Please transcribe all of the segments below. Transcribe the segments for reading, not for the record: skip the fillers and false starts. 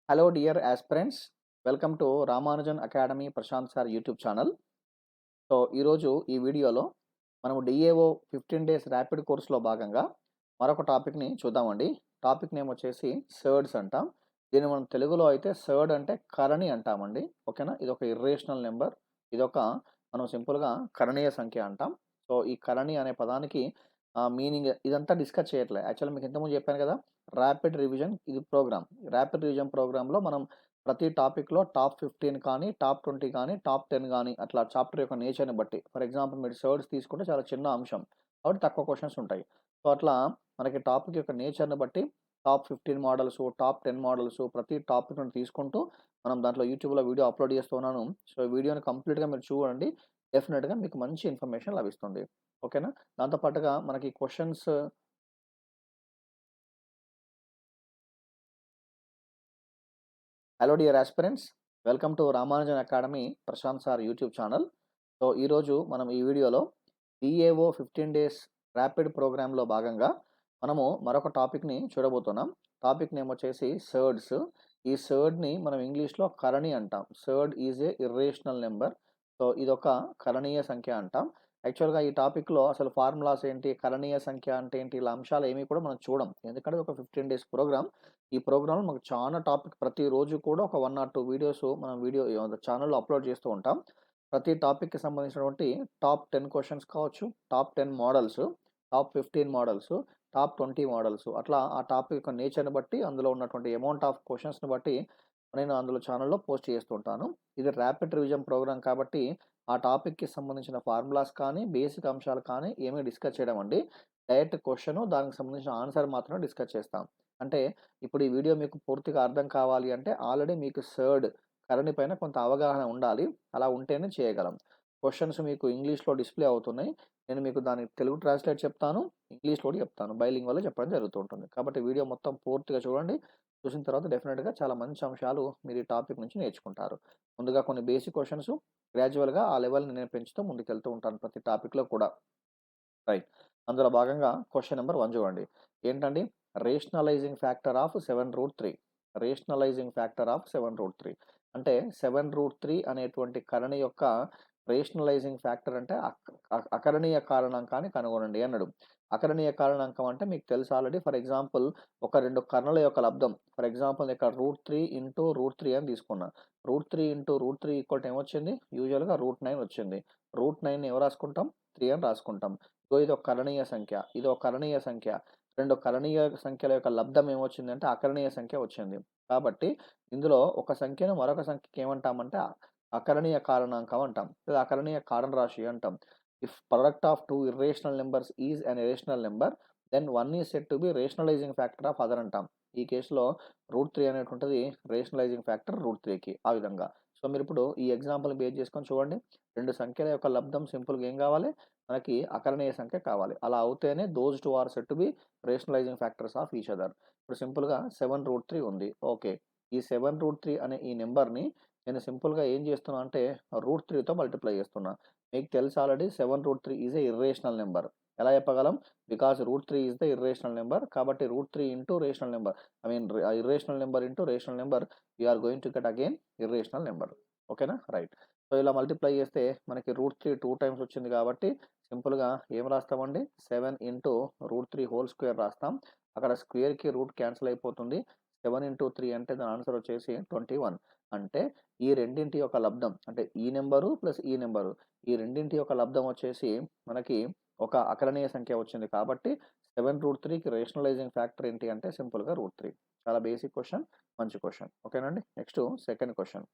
Hello, dear aspirants. Welcome to Ramanujan Academy Prashant Sir YouTube channel. ఈరోజు ఈ వీడియోలో మనము డిఏఓ 15 డేస్ ర్యాపిడ్ కోర్స్లో భాగంగా మరొక టాపిక్ని చూద్దామండి. టాపిక్ నేమ్ వచ్చేసి సర్డ్స్ అంటాం. దీన్ని మనం తెలుగులో అయితే సర్డ్ అంటే కరణి అంటామండి. ఓకేనా, ఇది ఒక ఇర్రేషనల్ నెంబర్. ఇదొక మనం సింపుల్గా కరణీయ సంఖ్య అంటాం. ఈ కరణి అనే పదానికి మీనింగ్ ఇదంతా డిస్కస్ చేయట్లే. యాక్చువల్గా మీకు ఇంతకుముందు చెప్పాను కదా, ర్యాపిడ్ రివిజన్ ఇది ప్రోగ్రామ్. ర్యాపిడ్ రివిజన్ ప్రోగ్రాంలో మనం ప్రతి టాపిక్‌లో టాప్ 15 కానీ, టాప్ 20 కానీ, టాప్ 10 గానీ అట్లా చాప్టర్ యొక్క నేచర్‌ని బట్టి. ఫర్ ఎగ్జాంపుల్ మీరు సర్డ్స్ తీసుకుంటే చాలా చిన్న అంశం. కాబట్టి తక్కువ క్వెషన్స్ ఉంటాయి. అట్లా మనకి టాపిక్ యొక్క నేచర్‌ని బట్టి టాప్ 15 మోడల్స్, టాప్ 10 మోడల్స్ ప్రతి టాపిక్‌ని తీసుకుంటూ మనం దాంట్లో యూట్యూబ్‌లో వీడియో అప్‌లోడ్ చేస్తున్నాను. వీడియోని కంప్లీట్‌గా మీరు చూడండి. డెఫినిట్‌గా మీకు మంచి ఇన్ఫర్మేషన్ లభిస్తుంది. ఓకేనా? దాంతో పాటుగా మనకి questions hello dear aspirants, welcome to Ramanujan academy Prashant sir YouTube channel. ఈరోజు మనం ఈ వీడియోలో డిఏఓ 15 డేస్ ర్యాపిడ్ ప్రోగ్రాంలో భాగంగా మనము మరొక టాపిక్ని చూడబోతున్నాం. టాపిక్ నేమ్ వచ్చేసి సర్డ్స్. ఈ సర్డ్ని మనం ఇంగ్లీష్లో కరణి అంటాం. Surd is a irrational number. ఇదొక కరణీయ సంఖ్య అంటాం. యాక్చువల్గా ఈ టాపిక్లో అసలు ఫార్ములాస్ ఏంటి, కరణీయ సంఖ్య అంటే ఏంటి, ఇలా అంశాలు ఏమీ కూడా మనం చూడం. ఎందుకంటే ఒక 15 డేస్ ప్రోగ్రామ్. ఈ ప్రోగ్రామ్‌లో మాకు చాలా టాపిక్ ప్రతిరోజు కూడా ఒక 1 ఆర్ 2 వీడియోస్ మనం ఛానెల్‌లో అప్‌లోడ్ చేస్తూ ఉంటాం. ప్రతి టాపిక్‌కి సంబంధించినటువంటి టాప్ 10 క్వెషన్స్ కావచ్చు, top 10 models, top 15 models, top 20 models అట్లా ఆ టాపిక్ యొక్క నేచర్‌ని బట్టి, అందులో ఉన్నటువంటి అమౌంట్ ఆఫ్ క్వెషన్స్‌ని బట్టి నేను అందులో ఛానెల్‌లో పోస్ట్ చేస్తూ ఉంటాను. ఇది ర్యాపిడ్ రివిజన్ ప్రోగ్రామ్ కాబట్టి ఆ టాపిక్‌కి సంబంధించిన ఫార్ములాస్ కానీ, బేసిక్ అంశాలు కానీ ఏమీ డిస్కస్ చేయడం అండి. డైరెక్ట్ క్వెషను, దానికి సంబంధించిన ఆన్సర్ మాత్రమే డిస్కస్ చేస్తాం. అంటే ఇప్పుడు ఈ వీడియో మీకు పూర్తిగా అర్థం కావాలి అంటే ఆల్రెడీ మీకు సర్డ్ కరణి పైన కొంత అవగాహన ఉండాలి. అలా ఉంటేనే చేయగలం. క్వెషన్స్ మీకు ఇంగ్లీష్‌లో డిస్‌ప్లే అవుతున్నాయి. నేను మీకు దానికి తెలుగు ట్రాన్స్‌లేట్ చెప్తాను. ఇంగ్లీష్‌లో కూడా చెప్తాను. బైలింగ్వల్‌లో చెప్పడం జరుగుతూ ఉంటుంది. కాబట్టి వీడియో మొత్తం పూర్తిగా చూడండి. చూసిన తర్వాత డెఫినిట్‌గా చాలా మంచి అంశాలు మీరు ఈ టాపిక్ నుంచి నేర్చుకుంటారు. ముందుగా కొన్ని బేసిక్ క్వెషన్స్, గ్రాడ్యువల్‌గా ఆ లెవెల్‌ని నేను పెంచుతూ ముందుకెళ్తూ ఉంటాను ప్రతి టాపిక్‌లో కూడా. రైట్. అందులో భాగంగా క్వెషన్ నంబర్ 1 చూడండి. ఏంటండి? Rationalising factor of 7√3. Rationalising factor of 7√3 అంటే 7√3 అనేటువంటి కరణి యొక్క రేషనలైజింగ్ ఫ్యాక్టర్ అంటే అకరణీయ కారణాంకాన్ని కనుగొనండి అన్నాడు. అకరణీయ కారణాంకం అంటే మీకు తెలుసు ఆల్రెడీ. ఫర్ ఎగ్జాంపుల్ ఒక 2 కర్ణల యొక్క లబ్దం. ఫర్ ఎగ్జాంపుల్ ఇక్కడ √3 ఇంటూ √3 అని తీసుకున్నా. √3 ఇంటూ √3 ఈక్వల్ టు ఏమొచ్చింది? యూజువల్‌గా √9 వచ్చింది. √9ని ఎవరు రాసుకుంటాం? 3 అని రాసుకుంటాం. ఇదొక కరణీయ సంఖ్య. ఇదొక కరణీయ సంఖ్య. 2 కరణీయ సంఖ్యల యొక్క లబ్దం ఏమొచ్చిందంటే అకరణీయ సంఖ్య వచ్చింది. కాబట్టి ఇందులో ఒక సంఖ్యను మరొక సంఖ్యకి ఏమంటామంటే అకరణీయ కారణాంకం అంటాం. లేదా అకరణీయ కారణరాశి అంటాం. If product of 2 irrational numbers is an irrational number, then 1 is said to be rationalising factor of other అంటాం. ఈ కేసులో √3 అనేటువంటిది రేషనలైజింగ్ ఫ్యాక్టర్ √3కి ఆ విధంగా. మీరిప్పుడు ఈ ఎగ్జాంపుల్‌ని బేస్ చేసుకొని చూడండి. 2 సంఖ్యల యొక్క లబ్దం సింపుల్‌గా ఏం కావాలి? మనకి అకరణీయ సంఖ్య కావాలి. అలా అవుతేనే those 2 are said to be rationalizing factors of each other. ఇప్పుడు సింపుల్‌గా 7√3 ఉంది. ఓకే. ఈ 7√3 అనే ఈ నంబర్‌ని నేను సింపుల్‌గా ఏం చేస్తున్నా అంటే √3తో మల్టిప్లై చేస్తున్నా. మీకు తెలుసు already 7√3 is a irrational number. ఎలా చెప్పగలం? Because √3 is the irrational number. కాబట్టి √3 into rational number, I mean irrational number into rational number, you are going to get again irrational number. ఓకేనా? రైట్. ఇలా మల్టిప్లై చేస్తే మనకి √3 2 టైమ్స్ వచ్చింది కాబట్టి సింపుల్‌గా ఏం రాస్తామండి? 7 ఇంటూ √3 హోల్ స్క్వేర్ రాస్తాం. అక్కడ స్క్వేర్‌కి రూట్ క్యాన్సిల్ అయిపోతుంది. 7 ఇంటూ 3 అంటే దాని ఆన్సర్ వచ్చేసి 21. అంటే ఈ రెండింటి యొక్క లబ్దం అంటే ఈ నంబరు ప్లస్ ఈ నంబరు, ఈ రెండింటి యొక్క లబ్దం వచ్చేసి మనకి ఒక అకరణీయ సంఖ్య వచ్చింది. కాబట్టి 7√3కి రేషనలైజింగ్ ఫ్యాక్టర్ ఏంటి అంటే సింపుల్‌గా √3. చాలా బేసిక్ క్వెషన్. మంచి క్వెషన్. ఓకేనండి. Next second question.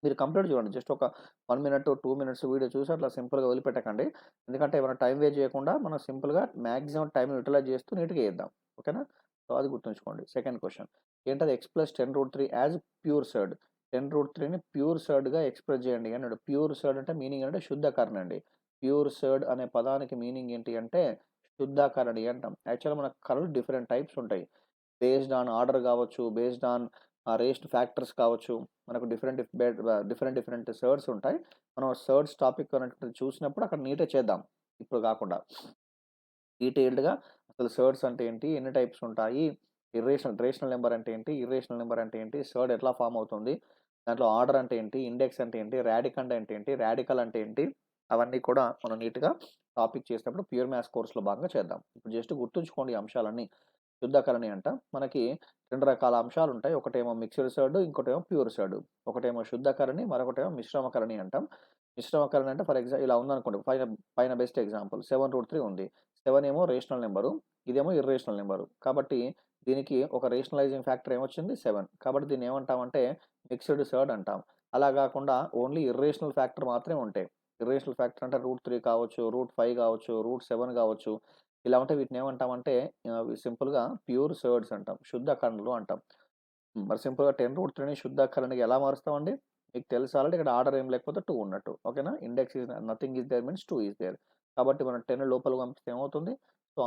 మీరు కంప్లీట్ చూడండి. జస్ట్ ఒక 1 మినిట్, 2 మినిట్స్ వీడియో చూసి అట్లా సింపుల్‌గా వదిలిపెట్టకండి. ఎందుకంటే ఏమైనా టైం వేస్ట్ చేయకుండా మనం సింపుల్‌గా మాక్సిమం టైమ్‌ని యుటిలైజ్ చేస్తూ నీట్‌గా చేద్దాం. ఓకేనా? అది గుర్తుంచుకోండి. Second question. ఏంటది? X plus 10√3 as pure surd. 10√3ని ప్యూర్ సర్డ్‌గా ఎక్స్‌ప్రెస్ చేయండి అన్నాడు. ప్యూర్ సర్డ్ అంటే మీనింగ్ అంటే శుద్ధ కరణి అండి. ప్యూర్ సర్డ్ అనే పదానికి మీనింగ్ ఏంటి అంటే శుద్ధ కరణి అంటాం. యాక్చువల్‌గా మన కరణలు డిఫరెంట్ టైప్స్ ఉంటాయి. బేస్డ్ ఆన్ ఆర్డర్ కావచ్చు, బేస్డ్ ఆన్ రేషనల్ ఫ్యాక్టర్స్ కావచ్చు. మనకు డిఫరెంట్ సర్డ్స్ ఉంటాయి. మనం సర్డ్స్ టాపిక్ అనేటువంటిది చూసినప్పుడు అక్కడ నీట్‌గా చేద్దాం. ఇప్పుడు కాకుండా డీటెయిల్డ్‌గా అసలు సర్డ్స్ అంటే ఏంటి? ఎన్ని టైప్స్ ఉంటాయి? రేషనల్ నెంబర్ అంటే ఏంటి? ఇర్రేషనల్ నెంబర్ అంటే ఏంటి? సర్డ్ ఎట్లా ఫార్మ్ అవుతుంది? దాంట్లో ఆర్డర్ అంటే ఏంటి? ఇండెక్స్ అంటే ఏంటి? రాడికండ్ అంటే ఏంటి? రాడికల్ అంటే ఏంటి? అవన్నీ కూడా మనం నీట్‌గా టాపిక్ చేసినప్పుడు ప్యూర్ మ్యాథ్స్ కోర్స్‌లో భాగంగా చేద్దాం. ఇప్పుడు జస్ట్ గుర్తుంచుకోండి ఈ అంశాలన్నీ. శుద్ధకరణి అంట. మనకి 2 రకాల అంశాలుంటాయి. ఒకటేమో మిక్స్డ్ సర్డ్, ఇంకోటేమో ప్యూర్ సర్డ్. ఒకటేమో శుద్ధకరణి, మరొకటేమో మిశ్రమకరణి అంటాం. మిశ్రమకరణి అంటే ఇలా ఉందనుకోండి. పైన పైన బెస్ట్ ఎగ్జాంపుల్ 7√3 ఉంది. 7 ఏమో రేషనల్ నంబరు. ఇదేమో ఇర్రేషనల్ నంబరు. కాబట్టి దీనికి ఒక రేషనలైజింగ్ ఫ్యాక్టర్ ఏమొచ్చింది? 7. కాబట్టి దీన్ని ఏమంటామంటే మిక్స్డ్ సర్డ్ అంటాం. అలా గాకుండా ఓన్లీ ఇర్రేషనల్ ఫ్యాక్టర్ మాత్రమే ఉంటాయి. ఇర్రేషనల్ ఫ్యాక్టర్ అంటే √3 కావచ్చు, √5 కావచ్చు, √7 కావచ్చు. ఇలా ఉంటే వీటిని ఏమంటామంటే సింపుల్‌గా ప్యూర్ సర్డ్స్ అంటాం. శుద్ధ కణులు అంటాం. మరి సింపుల్‌గా 10√3ని శుద్ధ కరణిగా ఎలా మారుస్తామండి? మీకు తెలుసు ఆల్రెడీ ఇక్కడ ఆర్డర్ ఏం లేకపోతే 2 ఉన్నట్టు. ఓకేనా? Index nothing is there means 2 is there. కాబట్టి మనం 10 లోపలికి పంపిస్తే ఏమవుతుంది? సో,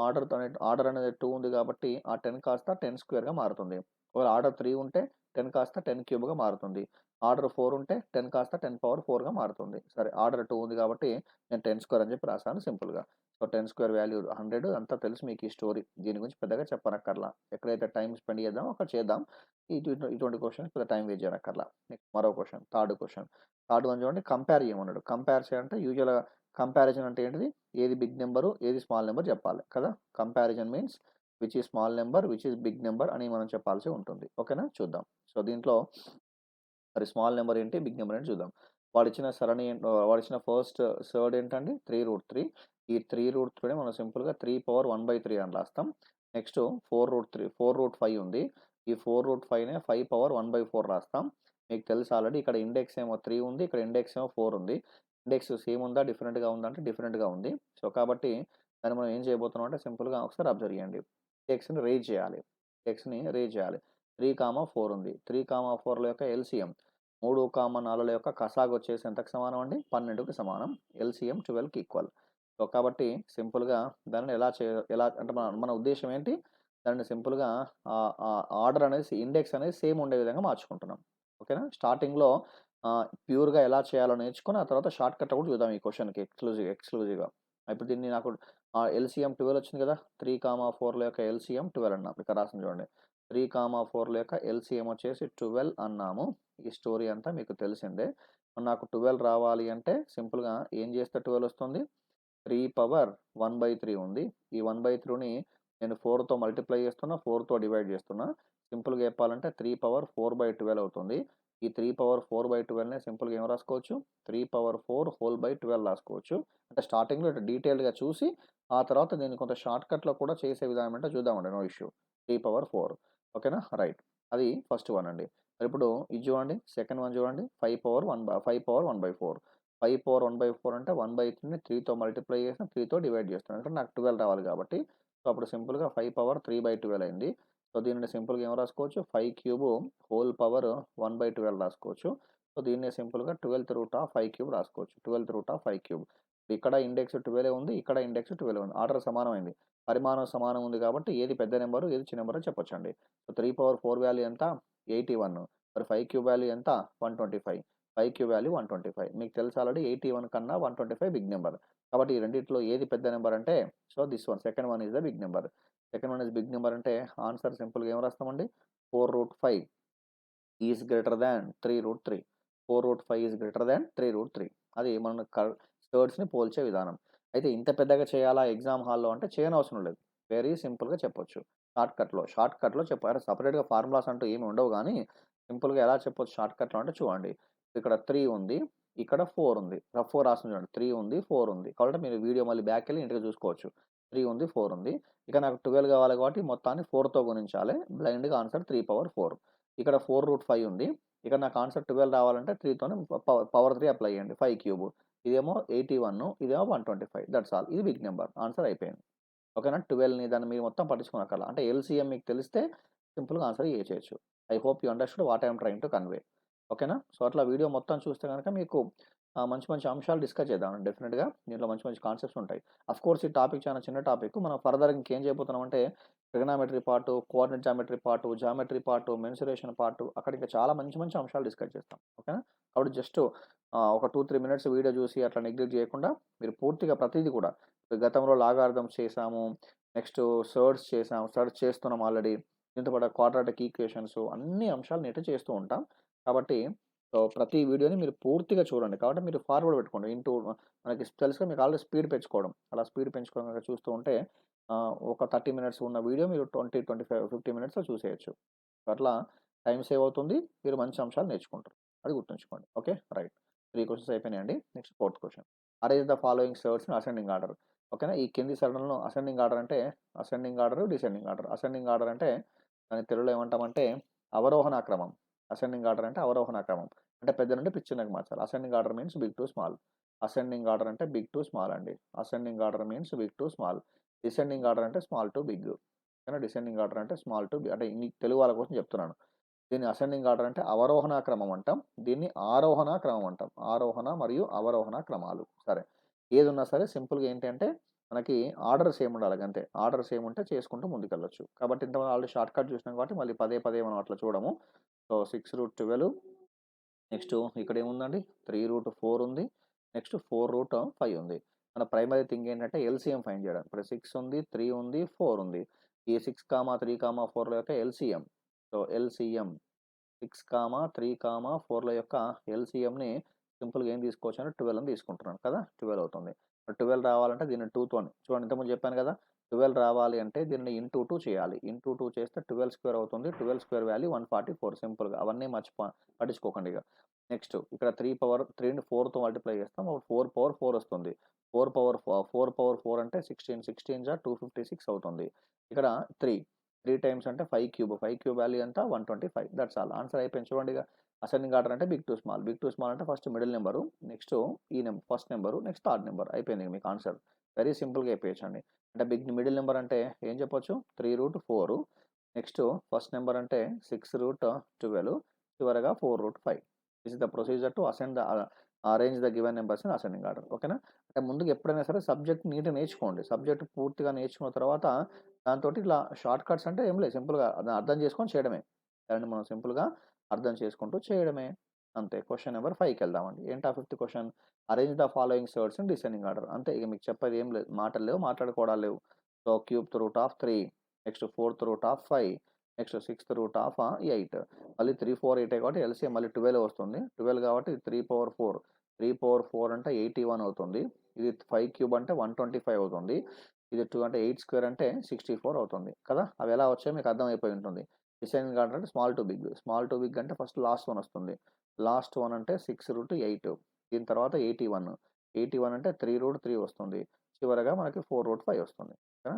ఆర్డర్ అనేది 2 ఉంది కాబట్టి ఆ 10 కాస్త 10 స్క్వేర్‌గా మారుతుంది. ఒకవేళ ఆర్డర్ 3 ఉంటే 10 కాస్త 10 క్యూబ్‌గా మారుతుంది. ఆర్డర్ 4 ఉంటే 10 కాస్త 10 పవర్ 4గా మారుతుంది. సరే ఆర్డర్ 2 ఉంది కాబట్టి నేను 10 స్క్వేర్ అని చెప్పి రాసాను సింపుల్‌గా. సో, 10 స్క్వేర్ వాల్యూ 100 అంతా తెలుసు మీకు ఈ స్టోరీ. దీని గురించి పెద్దగా చెప్పనక్కర్లా. ఎక్కడైతే టైమ్ స్పెండ్ చేద్దామో అక్కడ చేద్దాం. ఇటువంటి క్వెషన్స్ పెద్ద టైం వేస్ట్ చేయనక్కర్లా. నెక్స్ట్ మరో question third question. Third one చూడండి కంపేర్ చేయమన్నాడు. కంపేర్ చేయంటే యూజువల్‌గా కంపారిజన్ అంటే ఏంటిది? ఏది బిగ్ నంబరు, ఏది స్మాల్ నంబర్ చెప్పాలి కదా! Comparison means which is small number, which is big number అని మనం చెప్పాల్సి ఉంటుంది. ఓకేనా? చూద్దాం. సో, దీంట్లో మరి స్మాల్ నంబర్ ఏంటి? బిగ్ నంబర్ ఏంటి చూద్దాం. వాడిచ్చిన ఫస్ట్ సర్డ్ ఏంటండి? 3√3. ఈ 3√3ని మనం సింపుల్‌గా 3/1/3 అని రాస్తాం. నెక్స్ట్ 4√5 ఉంది. ఈ 4√5నే 5/1/4 రాస్తాం. మీకు తెలుసు ఆల్రెడీ ఇక్కడ ఇండెక్స్ ఏమో 3 ఉంది. ఇక్కడ ఇండెక్స్ ఏమో 4 ఉంది. ఇండెక్స్ సేమ్ ఉందా? డిఫరెంట్‌గా ఉందా? అంటే డిఫరెంట్‌గా ఉంది. సో, కాబట్టి దాన్ని మనం ఏం చేయబోతున్నాం అంటే సింపుల్‌గా ఒకసారి అబ్జర్వ్ చేయండి. ఇండెక్స్‌ని రేజ్ చేయాలి. 3, 4 ఉంది. 3, 4ల యొక్క ఎల్‌సీఎం 3, 4ల యొక్క కసాగు వచ్చేసి ఎంతకు సమానం అండి? 12కి సమానం. LCM 12కి equal. సో, కాబట్టి సింపుల్‌గా దానిని ఎలా అంటే మన ఉద్దేశ్యం ఏంటి? దాన్ని సింపుల్‌గా ఆర్డర్ అనేది ఇండెక్స్ అనేది సేమ్ ఉండే విధంగా మార్చుకుంటున్నాం. ఓకేనా? స్టార్టింగ్‌లో ప్యూర్‌గా ఎలా చేయాలో నేర్చుకొని, ఆ తర్వాత షార్ట్‌కట్ కూడా చూద్దాం ఈ క్వెషన్‌కి ఎక్స్‌క్లూజివ్‌గా. ఇప్పుడు దీన్ని నాకు ఎల్‌సీఎం 12 వచ్చింది కదా! 3, 4ల యొక్క ఎల్‌సీఎం 12 అన్నాం. ఇక్కడ రాసాను చూడండి. 3, 4ల యొక్క ఎల్‌సీఎం వచ్చేసి 12 అన్నాము. ఈ స్టోరీ అంతా మీకు తెలిసిందే. నాకు 12 రావాలి అంటే సింపుల్‌గా ఏం చేస్తే 12 వస్తుంది? 3/1/3 ఉంది. ఈ 1/3ని నేను 4తో మల్టిప్లై చేస్తున్నా, 4తో డివైడ్ చేస్తున్నా. సింపుల్‌గా చెప్పాలంటే 3/4/12 అవుతుంది. ఈ 3/4/12నే సింపుల్‌గా ఏం రాసుకోవచ్చు? 3/4 రాసుకోవచ్చు. అంటే స్టార్టింగ్‌లో ఇట్లా డీటెయిల్డ్‌గా చూసి, ఆ తర్వాత దీన్ని కొంత షార్ట్‌కట్‌లో కూడా చేసే విధానం ఏంటో చూద్దామండి. No issue. 3/4 ఓకేనా? రైట్. అది ఫస్ట్ వన్ అండి. ఇప్పుడు ఇది చూడండి. సెకండ్ వన్ చూడండి. 5/1/4 5/1/4 అంటే 1/3ని 3తో మల్టిప్లై చేసిన 3తో డివైడ్ చేస్తున్నాను. అంటే నాకు 12 రావాలి కాబట్టి. సో, అప్పుడు సింపుల్‌గా 5/3/12 అయింది. సో, దీనిని సింపుల్‌గా ఏం రాసుకోవచ్చు? 5³ హోల్ పవర్ 1/12 రాసుకోవచ్చు. సో, దీన్నే సింపుల్‌గా 12th రూట్ ఆఫ్ 5³ రాసుకోవచ్చు. 12th రూట్ ఆఫ్ 5³ ఇక్కడ ఇండెక్స్ 12 ఉంది. ఇక్కడ ఇండెక్స్ 12 ఉంది. ఆర్డర్ సమానమైంది. పరిమాణం సమానం ఉంది కాబట్టి ఏది పెద్ద నంబరు, ఏది చిన్న నంబరో చెప్పొచ్చండి. సో, 3/4 వాల్యూ ఎంత? 81. మరి 5³ వాల్యూ ఎంత? 125. 5³ వాల్యూ 125. మీకు తెలుసు ఆల్రెడీ 81 కన్నా 125 బిగ్ నంబర్. కాబట్టి ఈ రెండిట్లో ఏది పెద్ద నంబర్ అంటే so, this one second one is the big number. Second one is big number అంటే ఆన్సర్ సింపుల్‌గా ఏం రాస్తామండి? 4/5 is greater than 3/3. 4/5 is greater than 3/3. అది మనం థర్డ్స్‌ని పోల్చే విధానం. అయితే ఇంత పెద్దగా చేయాలా ఎగ్జామ్ హాల్‌లో అంటే చేయనవసరం లేదు. వెరీ సింపుల్‌గా చెప్పొచ్చు. షార్ట్‌కట్‌లో చెప్పారు. సెపరేట్‌గా ఫార్ములాస్ అంటూ ఏమి ఉండవు గానీ, సింపుల్‌గా ఎలా చెప్పొచ్చు షార్ట్‌కట్‌లో అంటే చూడండి. ఇక్కడ 3 ఉంది. ఇక్కడ 4 ఉంది. 4 రాసింది చూడండి. 3 ఉంది, 4 ఉంది. కాబట్టి మీరు వీడియో మళ్ళీ బ్యాక్‌కెళ్ళి నీట్‌గా చూసుకోవచ్చు. 3 ఉంది, 4 ఉంది. ఇక నాకు 12 కావాలి కాబట్టి మొత్తాన్ని 4తో గుణించాలి. బ్లైండ్‌గా ఆన్సర్ 3/4. ఇక్కడ 4/5 ఉంది. ఇక్కడ నాకు ఆన్సర్ 12 రావాలంటే 3తోని పవర్ 3 అప్లై చేయండి. 5³ ఇదేమో 81 ఇదేమో 125 దట్స్ ఆల్. ఇది బిగ్ నంబర్. ఆన్సర్ అయిపోయింది. ఓకేనా? 12ని దాన్ని మీరు మొత్తం పట్టించుకోనక్కర్లా. అంటే ఎల్‌సీఎం మీకు తెలిస్తే సింపుల్‌గా ఆన్సర్ చేసేయొచ్చు. I hope you understood what I am trying to convey. ఓకేనా? సో, అట్లా వీడియో మొత్తం చూస్తే గనుక మీకు మంచి మంచి అంశాలు డిస్కస్ చేద్దాం డెఫినిట్‌గా. దీంట్లో మంచి మంచి కాన్సెప్ట్స్ ఉంటాయి. ఆఫ్‌కోర్స్ ఈ టాపిక్ చాలా చిన్న టాపిక్. మనం ఫర్దర్‌గా ఇంకేం చేయబోతున్నామంటే trigonometry part, coordinate geometry part, geometry part, mensuration part అక్కడ ఇంకా చాలా మంచి మంచి అంశాలు డిస్కస్ చేస్తాం. ఓకేనా? కాబట్టి జస్ట్ ఒక 2, 3 మినిట్స్ వీడియో చూసి అట్లా నెగ్లెక్ట్ చేయకుండా మీరు పూర్తిగా ప్రతీది కూడా గతంలో లాగారిథమ్స్ చేసాము. నెక్స్ట్ సర్డ్స్ చేసాం. సర్డ్స్ చేస్తున్నాం ఆల్రెడీ. దీంతో పాటు క్వాడ్రాటిక్ ఈక్వేషన్స్ అన్ని అంశాలు నీట్‌గా చేస్తూ ఉంటాం. కాబట్టి సో, ప్రతి వీడియోని మీరు పూర్తిగా చూడండి. కాబట్టి మీరు ఫార్వర్డ్ పెట్టుకోండి. మనకి తెలుసుగా మీకు ఆల్రెడీ స్పీడ్ పెంచుకోవడం. అలా స్పీడ్ పెంచుకోవడం గనుక చూస్తూ ఉంటే ఒక 30 మినిట్స్ ఉన్న వీడియో మీరు 20, 25, 50 మినిట్స్‌లో చూసేయొచ్చు. అట్లా టైమ్ సేవ్ అవుతుంది. మీరు మంచి అంశాలు నేర్చుకుంటారు. అది గుర్తుంచుకోండి. ఓకే. రైట్. 3 క్వెషన్స్ అయిపోయినాయండి. Next fourth question. Arrange the following surds in ascending order. ఓకేనా. ఈ కింది సరళంలో అసెండింగ్ ఆర్డర్ అంటే ascending order, descending order. Ascending order అంటే దాన్ని తెలుగులో ఏమంటామంటే అవరోహణ క్రమం. అసెండింగ్ ఆర్డర్ అంటే అవరోహణ క్రమం. అంటే పెద్ద నుండి చిన్నకి మార్చాలి. Ascending order means big to small. Ascending order అంటే బిగ్ టు స్మాల్ అండి. Ascending order means big to small. Descending order అంటే స్మాల్ టు బిగ్. ఓకేనా. డిసెండింగ్ ఆర్డర్ అంటే స్మాల్ టు బిగ్. అంటే తెలుగు వాళ్ళ కోసం చెప్తున్నాను. దీన్ని అసెండింగ్ ఆర్డర్ అంటే అవరోహణ క్రమం అంటాం. దీన్ని ఆరోహణ క్రమం అంటాం. ఆరోహణ మరియు అవరోహణ క్రమాలు. సరే. ఏదున్నా సరే సింపుల్‌గా ఏంటంటే మనకి ఆర్డర్ సేమ్ ఉండాలి గంతే. ఆర్డర్ సేమ్ ఉంటే చేసుకుంటూ ముందుకెళ్ళొచ్చు. కాబట్టి ఇంతకుముందు ఆల్రెడీ షార్ట్‌కట్ చూసినాం కాబట్టి మళ్ళీ పదే పదే మనం అట్లా చూడము. సో, 6√12 నెక్స్ట్ ఇక్కడేముందండి 3√4 ఉంది. నెక్స్ట్ 4√5 ఉంది. మన ప్రైమరీ థింగ్ ఏంటంటే ఎల్‌సీఎం ఫైండ్ చేయడం. ఇప్పుడు 6 ఉంది, 3 ఉంది, 4 ఉంది. ఈ 6, 3, 4ల యొక్క ఎల్‌సీఎం. సో, ఎల్‌సీఎం 6, 3, 4ల యొక్క ఎల్‌సీఎంని సింపుల్‌గా ఏం తీసుకోవచ్చంటే 12 అని తీసుకుంటున్నాను కదా! 12 అవుతుంది. 12 రావాలంటే దీన్ని 2తోని చూడండి ఇంతకుముందు చెప్పాను కదా! 12 రావాలి అంటే దీన్ని ఇంటూ 2 చేయాలి. ఇంటూ 2 చేస్తే 12 స్క్వేర్ అవుతుంది. 12 స్క్వేర్ వాల్యూ 144 సింపుల్‌గా. అవన్నీ పట్టించుకోకండి ఇగ. నెక్స్ట్ ఇక్కడ 3ని 4తో మల్టిప్లై చేస్తాం. అప్పుడు 4 పవర్ 4 వస్తుంది. 4 పవర్ 4 అంటే 16. 16 జా 256 అవుతుంది. ఇక్కడ 3. 3 టైమ్స్ అంటే 5 క్యూబ్. 5 క్యూబ్ వాల్యూ ఎంత? 125. That's all. ఆన్సర్ అయిపోయింది చూడండి ఇగ. అసెండింగ్ ఆర్డర్ అంటే big to small. Big to small అంటే first middle number, next first number, next third number. అయిపోయింది మీకు ఆన్సర్. వెరీ సింపుల్‌గా చెప్పేయొచ్చండి. అంటే మిడిల్ నంబర్ అంటే ఏం చెప్పొచ్చు? 3√4 నెక్స్ట్ ఫస్ట్ నంబర్ అంటే 6√12 చివరగా 4√5. This is the procedure to arrange the given numbers in ascending order. ఓకేనా? అంటే ముందుగా ఎప్పుడైనా సరే సబ్జెక్ట్ నీట్‌గా నేర్చుకోండి. సబ్జెక్ట్ పూర్తిగా నేర్చుకున్న తర్వాత దాంతోటి ఇలా షార్ట్ కట్స్ అంటే ఏం లేదు సింపుల్‌గా దాన్ని అర్థం చేసుకొని చేయడమే. దాన్ని మనం సింపుల్‌గా అర్థం చేసుకుంటూ చేయడమే. అంతే. క్వెషన్ నంబర్ 5కెళ్దామండి. ఏంటా fifth question? Arrange the following surds in descending order. అంతే ఇక మీకు చెప్పేది ఏం లేదు. మాటలు లేవు, మాట్లాడుకోవడాలు లేవు. So, cube root of 3 next fourth root of 5 next sixth root of 8 మళ్ళీ 3, 4, 8 కాబట్టి ఎల్‌సీఎం మళ్ళీ 12 వస్తుంది. 12 కాబట్టి 3/4 3/4 అంటే 81 అవుతుంది. ఇది 5 క్యూబ్ అంటే 125 అవుతుంది. ఇది 2 అంటే 8 స్క్వేర్ అంటే 64 అవుతుంది కదా! అవి ఎలా వచ్చాయో మీకు అర్థమైపోయి ఉంటుంది. డిసెండింగ్ ఆర్డర్ అంటే small to big. Small to big అంటే ఫస్ట్ లాస్ట్ వన్ వస్తుంది. లాస్ట్ వన్ అంటే 6√8 దీని తర్వాత 81. 81 అంటే 3√3 వస్తుంది. చివరగా మనకి 4√5 వస్తుంది.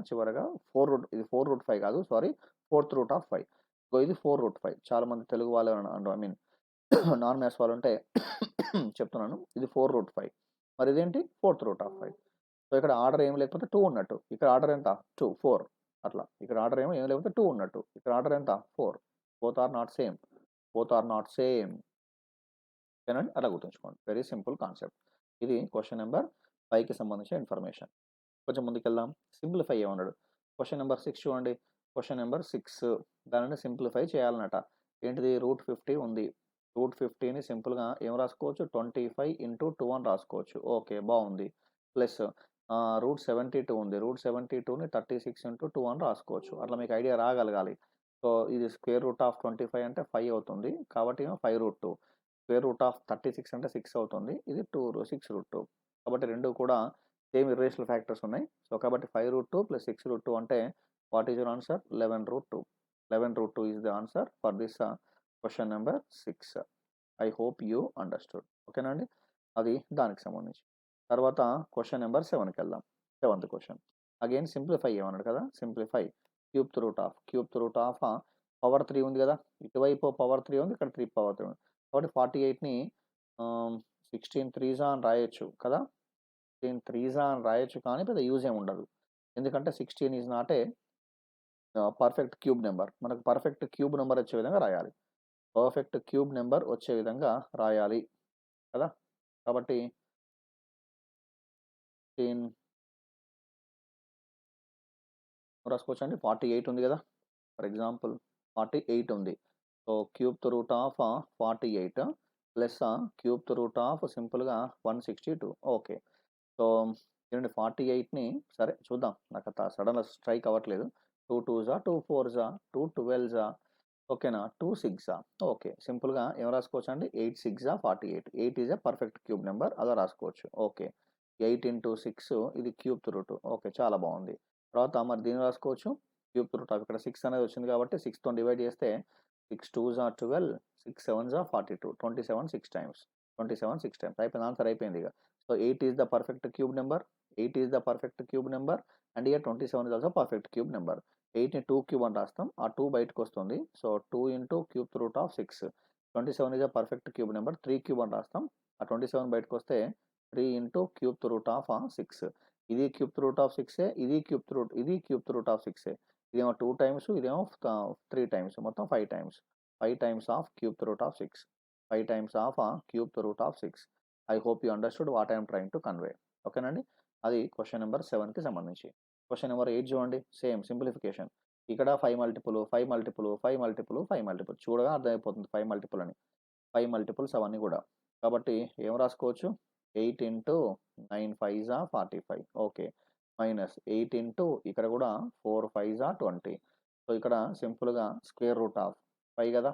చివరగా 4√5 కాదు sorry. Fourth root of 5. So, ఇది 4√5. చాలా మంది తెలుగు వాళ్ళు ఐ మీన్ నాన్ మ్యాథ్స్ వాళ్ళు ఉంటే చెప్తున్నాను. ఇది 4√5. మరి ఇదేంటి? Fourth root of 5. సో, ఇక్కడ ఆర్డర్ ఏమి లేకపోతే 2 ఉన్నట్టు. ఇక్కడ ఆర్డర్ ఎంత? 2, 4 అట్లా. ఇక్కడ ఆర్డర్ ఏమో ఏమి లేకపోతే 2 ఉన్నట్టు. ఇక్కడ ఆర్డర్ ఎంత? 4. Both are not same. Both are not same. ఓకేనండి. అలా గుర్తుంచుకోండి. Very simple concept. ఇది క్వెషన్ నంబర్ 5కి సంబంధించిన ఇన్ఫర్మేషన్. కొంచెం ముందుకెళ్దాం. సింప్లిఫై ఏమన్నాడు? క్వెషన్ నంబర్ 6 చూడండి. క్వెషన్ నంబర్ 6 దానిని సింప్లిఫై చేయాలన్నట. ఏంటిది? √50 ఉంది. √50ని సింపుల్‌గా ఏం రాసుకోవచ్చు? 25 ఇంటూ 2 అని రాసుకోవచ్చు. ఓకే. బావుంది. ప్లస్ √72 ఉంది. √72ని 36 ఇంటూ 2 అని రాసుకోవచ్చు. అట్లా మీకు ఐడియా రాగలగాలి. సో, ఇది స్క్వేర్ రూట్ ఆఫ్ 25 అంటే 5 అవుతుంది. కాబట్టి 5√2. స్క్వేర్ రూట్ ఆఫ్ 36 అంటే 6 అవుతుంది. ఇది 6√2. కాబట్టి 2 కూడా సేమ్ ఇర్రేషనల్ ఫ్యాక్టర్స్ ఉన్నాయి. సో, కాబట్టి 5√2 ప్లస్ 6√2 అంటే what is your answer? 11√2. 11√2 is the answer for this question number 6. I hope you understood. ఓకేనా అండి? అది దానికి సంబంధించి. తర్వాత క్వెషన్ నంబర్ 7కెళ్దాం. Seventh question. అగైన్ సింప్లిఫై చేయమన్నాడు కదా! Simplify. Cube root of power 3 ఉంది కదా! ఇటువైపు పవర్ 3 ఉంది. ఇక్కడ 3 పవర్ 3 ఉంది. కాబట్టి 48ని 16 త్రీసా అని రాయొచ్చు కదా! 16 త్రీసా అని రాయొచ్చు కానీ పెద్ద యూజ్ ఏమి ఉండదు. ఎందుకంటే 16 is not a perfect cube number. మనకు పర్ఫెక్ట్ క్యూబ్ నంబర్ వచ్చే విధంగా రాయాలి. పర్ఫెక్ట్ క్యూబ్ నంబర్ వచ్చే విధంగా రాయాలి కదా! కాబట్టి 16 రాసుకోవచ్చండి. 48 ఉంది కదా! ఫర్ ఎగ్జాంపుల్ 48 ఉంది. So, cube root of 48 plus cube root of సింపుల్‌గా 162. ఓకే. సో, చూడండి 48ని సరే చూద్దాం. నాకు సడెన్‌గా స్ట్రైక్ అవ్వట్లేదు. 2 2s 2 4s 2 12s ఓకేనా 2 6 ఓకే సింపుల్గా ఏం రాసుకోవచ్చు అండి 8 6 48 8 is a perfect cube number అలా రాసుకోవచ్చు ఓకే 8 ఇంటూ 6 ఇది క్యూబ్ రూట్ ఓకే చాలా బాగుంది తర్వాత మరి దీన్ని రాసుకోవచ్చు క్యూబ్ రూట్ ఆఫ్ ఇక్కడ 6 అనేది వచ్చింది కాబట్టి 6తో డివైడ్ చేస్తే 6 2s 12 6 7s 42 27 6 టైమ్స్ 27 6 టైమ్స్ అయిపోయింది ఆన్సర్ అయిపోయింది ఇక so 8 is the perfect cube number 8 is the perfect cube number and year 27 is also perfect cube number 8ని 2 cube అని రాస్తాం ఆ 2 బయటకు వస్తుంది so 2 into cube root of 6 27 is a perfect cube number 3 cube అని రాస్తాం ఆ 27 బయటకు వస్తే 3 ఇంటూ క్యూబ్ రూట్ ఆఫ్ 6 ఇది క్యూబ్ రూట్ ఆఫ్ 6 ఇది క్యూబ్ రూట్ ఆఫ్ 6 ఇదేమో 2 టైమ్స్ ఇదేమో 3 టైమ్స్ మొత్తం 5 times 5 times of cube root of 6 5 times of cube root of 6 I hope you understood what I'm trying to convey ఓకేనండి అది question number 7కి సంబంధించి question number 8 చూడండి same simplification ఇక్కడ 5 multiple 5 multiple 5 multiple 5 multiple చూడగా అర్థమైపోతుంది 5 multiple అని 5 multiples అవన్నీ కూడా కాబట్టి ఏం రాసుకోవచ్చు 8 into 9 5s 45 okay minus 8 into ఇక్కడ కూడా 4 5s 20 సో ఇక్కడ సింపుల్గా స్క్వేర్ రూట్ ఆఫ్ 5 కదా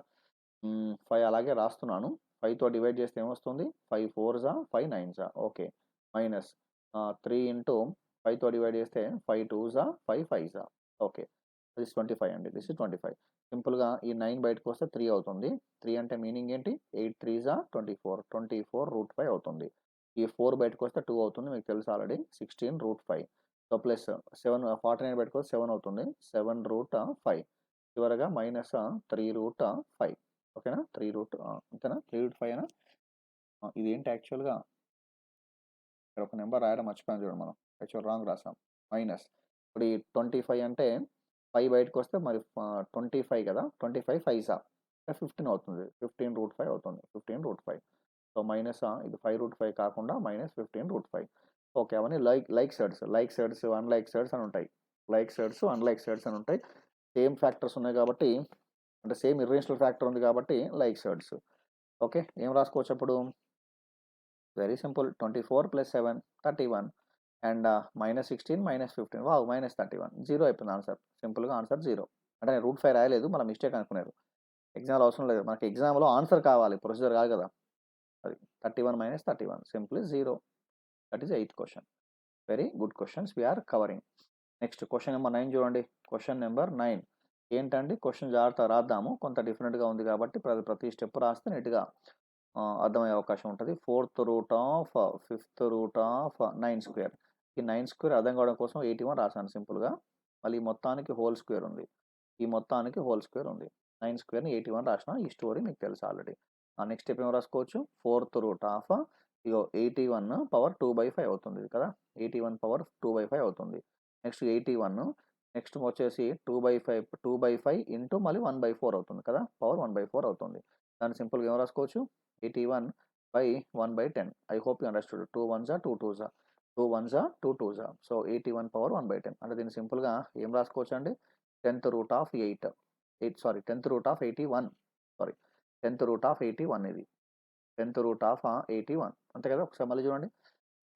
5 అలాగే రాస్తున్నాను 5తో డివైడ్ చేస్తే ఏమొస్తుంది 5 4s 5 9s okay minus 3 into 5తో డివైడ్ చేస్తే 5 2s 5 5s ఓకే దిస్ 25 అండి దిస్ ఇస్ 25 సింపుల్గా ఈ 9 బయటకు వస్తే 3 అవుతుంది 3 అంటే మీనింగ్ ఏంటి 8 3s 24 24 రూట్ 5 అవుతుంది ఈ 4 బయటకు వస్తే 2 అవుతుంది మీకు తెలుసు ఆల్రెడీ 16 రూట్ 5 సో ప్లస్ 7 49 బయటకు వస్తే 7 అవుతుంది 7 రూట్ 5 చివరగా మైనస్ 3 రూట్ 5 ఓకేనా 3 రూట్ అంతేనా 3 రూట్ 5 అయినా ఇది ఏంటి యాక్చువల్గా ఇక్కడ ఒక నెంబర్ రాయడం మర్చిపోయాం చూడండి మనం యాక్చువల్ రాంగ్ రాసాం మైనస్ ఇప్పుడు ఈ 25 అంటే 5 బయటకు వస్తే మరి 25 కదా 25 5s 15 అవుతుంది 15 రూట్ 5 అవుతుంది 15 రూట్ 5 సో మైనస్ ఇది 5 రూట్ 5 కాకుండా మైనస్ 15 రూట్ 5 ఓకే అవన్నీ లైక్ సైడ్స్ అన్లైక్ సైడ్స్ అని ఉంటాయి లైక్ సైడ్స్ అన్లైక్ సైడ్స్ అని ఉంటాయి సేమ్ ఫ్యాక్టర్స్ ఉన్నాయి కాబట్టి అంటే సేమ్ ఇర్రేషనల్ ఫ్యాక్టర్ ఉంది కాబట్టి లైక్ సైడ్స్ ఓకే ఏం రాసుకోవచ్చు అప్పుడు very simple 24 plus 7 31 and minus 16 minus 15 wow minus 31 zero అయిపోయింది ఆన్సర్ సింపుల్గా ఆన్సర్ జీరో అంటే నేను రూట్ 5 రాయలేదు మన మిస్టేక్ అనుకున్నారు ఎగ్జామ్లో అవసరం లేదు మనకి ఎగ్జామ్లో ఆన్సర్ కావాలి ప్రొసీజర్ కాదు కదా అది 31 minus 31 simply zero that is 8th question very good questions we're covering next question number 9 చూడండి క్వశ్చన్ నెంబర్ 9 ఏంటండి క్వశ్చన్ జాగ్రత్త రాద్దాము కొంత డిఫరెంట్గా ఉంది కాబట్టి ప్రతి స్టెప్ రాస్తే నీట్గా అర్థమయ్యే అవకాశం ఉంటుంది 4th root of 5th root of 9 square ఈ 9 స్క్వేర్ అర్థం కావడం కోసం 81 రాశాను సింపుల్గా మళ్ళీ మొత్తానికి హోల్ స్క్వేర్ ఉంది ఈ మొత్తానికి హోల్ స్క్వేర్ ఉంది 9 స్క్వేర్ని 81 రాసిన ఈ స్టోరీ మీకు తెలుసు ఆల్రెడీ నెక్స్ట్ స్టెప్ ఏమో రాసుకోవచ్చు 4th root of ego 81 power 2/5 అవుతుంది కదా 81 పవర్ 2/5 అవుతుంది నెక్స్ట్ 81 నెక్స్ట్ వచ్చేసి 2/5 ఇంటూ మళ్ళీ 1/4 అవుతుంది కదా పవర్ 1/4 అవుతుంది దాన్ని సింపుల్గా ఏమో రాసుకోవచ్చు 81 by 1/10 I hope you understood 2 1s 2 2s 2 1s 2 2s so 81 power 1/10 అంటే దీన్ని సింపుల్గా ఏం రాసుకోవచ్చు అండి 10th root of 10th root of 81 sorry 10th root of 81 ఇది 10th రూట్ ఆఫ్ 81 అంతే కదా ఒకసారి మళ్ళీ చూడండి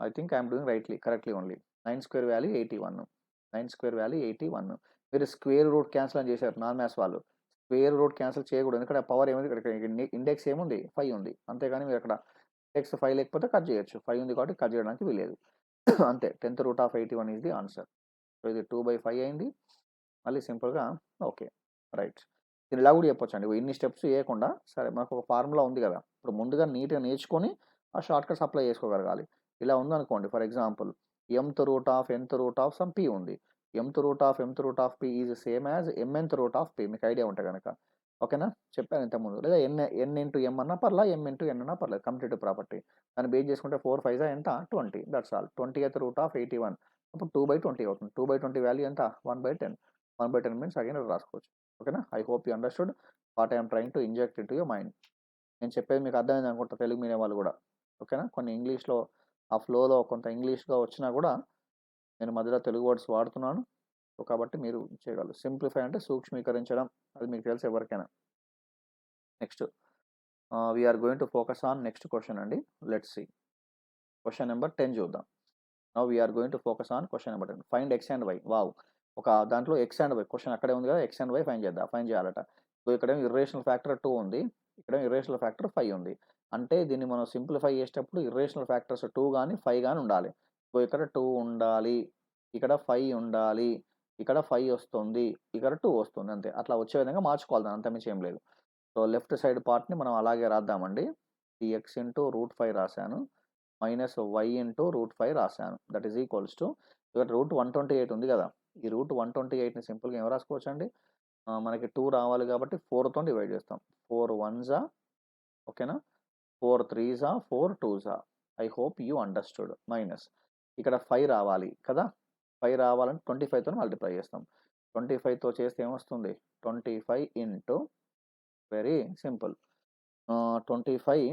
I think I'm doing correctly only 9 square value 81 9 square value 81 మీరు స్క్వేర్ రూట్ క్యాన్సిల్ అని చేశారు నాన్ మ్యాథ్స్ వాళ్ళు స్క్వేర్ రూట్ క్యాన్సిల్ చేయకూడదు ఎందుకంటే పవర్ ఏముంది ఇక్కడ ఇండెక్స్ ఏముంది 5 ఉంది అంతేగాని మీరు అక్కడ ఇండెక్స్ 5 లేకపోతే కట్ చేయొచ్చు 5 ఉంది కాబట్టి కట్ చేయడానికి వీలేదు అంతే 10th root of 81 is the answer so ఇది 2/5 అయింది మళ్ళీ సింపుల్గా ఓకే రైట్ దీన్ని ఇలా కూడా చెప్పొచ్చు అండి ఇన్ని స్టెప్స్ చేయకుండా సరే మనకు ఒక ఫార్ములా ఉంది కదా ఇప్పుడు ముందుగా నీట్గా నేర్చుకొని ఆ షార్ట్ కట్స్ అప్లై చేసుకోగలగాలి ఇలా ఉందనుకోండి for example mth root of nth root of some p ఉంది mth root of p is same as mnth root of p మీకు ఐడియా ఉంటే కనుక ఓకేనా చెప్పాను ఇంతకుముందు లేదా n ఇంటూ m అన్నా పర్లా m ఇంటూ n అన్నా పర్లేదు కంప్లీటివ్ ప్రాపర్టీ దాన్ని బేస్ చేసుకుంటే 4 5 ఎంత 20 that's all 20th root of 81 అప్పుడు 2/20 అవుతుంది 2/20 వాల్యూ ఎంత 1/10 1/10 మీన్స్ అగైన్ రాసుకోవచ్చు ఓకేనా I hope you understood what I'm trying to inject in to your mind నేను చెప్పేది మీకు అర్థమైంది అనుకుంటా తెలుగు మీడియం వాళ్ళు కూడా ఓకేనా కొన్ని ఇంగ్లీష్లో ఆ ఫ్లోలో కొంత ఇంగ్లీష్గా వచ్చినా కూడా నేను మధ్యలో తెలుగు వర్డ్స్ వాడుతున్నాను సో కాబట్టి మీరు చేయగలరు సింప్లిఫై అంటే సూక్ష్మీకరించడం అది మీకు తెలుసు ఎవరికైనా next we're going to focus on next question అండి లెట్స్ సి క్వశ్చన్ నెంబర్ 10 చూద్దాం now we're going to focus on question number 10 find x and y wow ఒక దాంట్లో ఎక్స్ అండ్ వై క్వెషన్ అక్కడే ఉంది కదా! ఎక్స్ అండ్ వై ఫైండ్ చేయాలట. So, ఇక్కడేమో irrational factor 2 ఉంది. ఇక్కడేమో ఇర్రేషనల్ ఫ్యాక్టర్ 5 ఉంది. అంటే దీన్ని మనం సింప్లిఫై చేసేటప్పుడు ఇర్రేషనల్ ఫ్యాక్టర్స్ 2 గాని, 5 గాని ఉండాలి. సో, ఇక్కడ 2 ఉండాలి. ఇక్కడ 5 ఉండాలి. ఇక్కడ 5 వస్తుంది. ఇక్కడ 2 వస్తుంది అంతే. అట్లా వచ్చే విధంగా మార్చుకోవాలి దాన్ని అంతకుమించి ఏం లేదు. సో, లెఫ్ట్ సైడ్ పార్ట్‌ని మనం అలాగే రాద్దామండి. ఈ x ఇంటూ √5 రాశాను. మైనస్ y ఇంటూ √5 రాశాను. దట్ ఈజ్ ఈక్వల్స్ టు ఇక్కడ రూట్ 128 ఉంది కదా! ఈ రూట్ 128ని సింపుల్‌గా ఏం రాసుకోవచ్చండి? మనకి 2 రావాలి కాబట్టి 4 తోని డివైడ్ చేస్తాం. 4 వన్సా ఓకేనా? 4 త్రీసా, 4 టూసా. I hope you understood. Minus ఇక్కడ 5 రావాలి కదా! 5 రావాలంటే 25 తోని మల్టిప్లై చేస్తాం. 25తో చేస్తే ఏమొస్తుంది? 25 ఇంటూ వెరీ సింపుల్ 25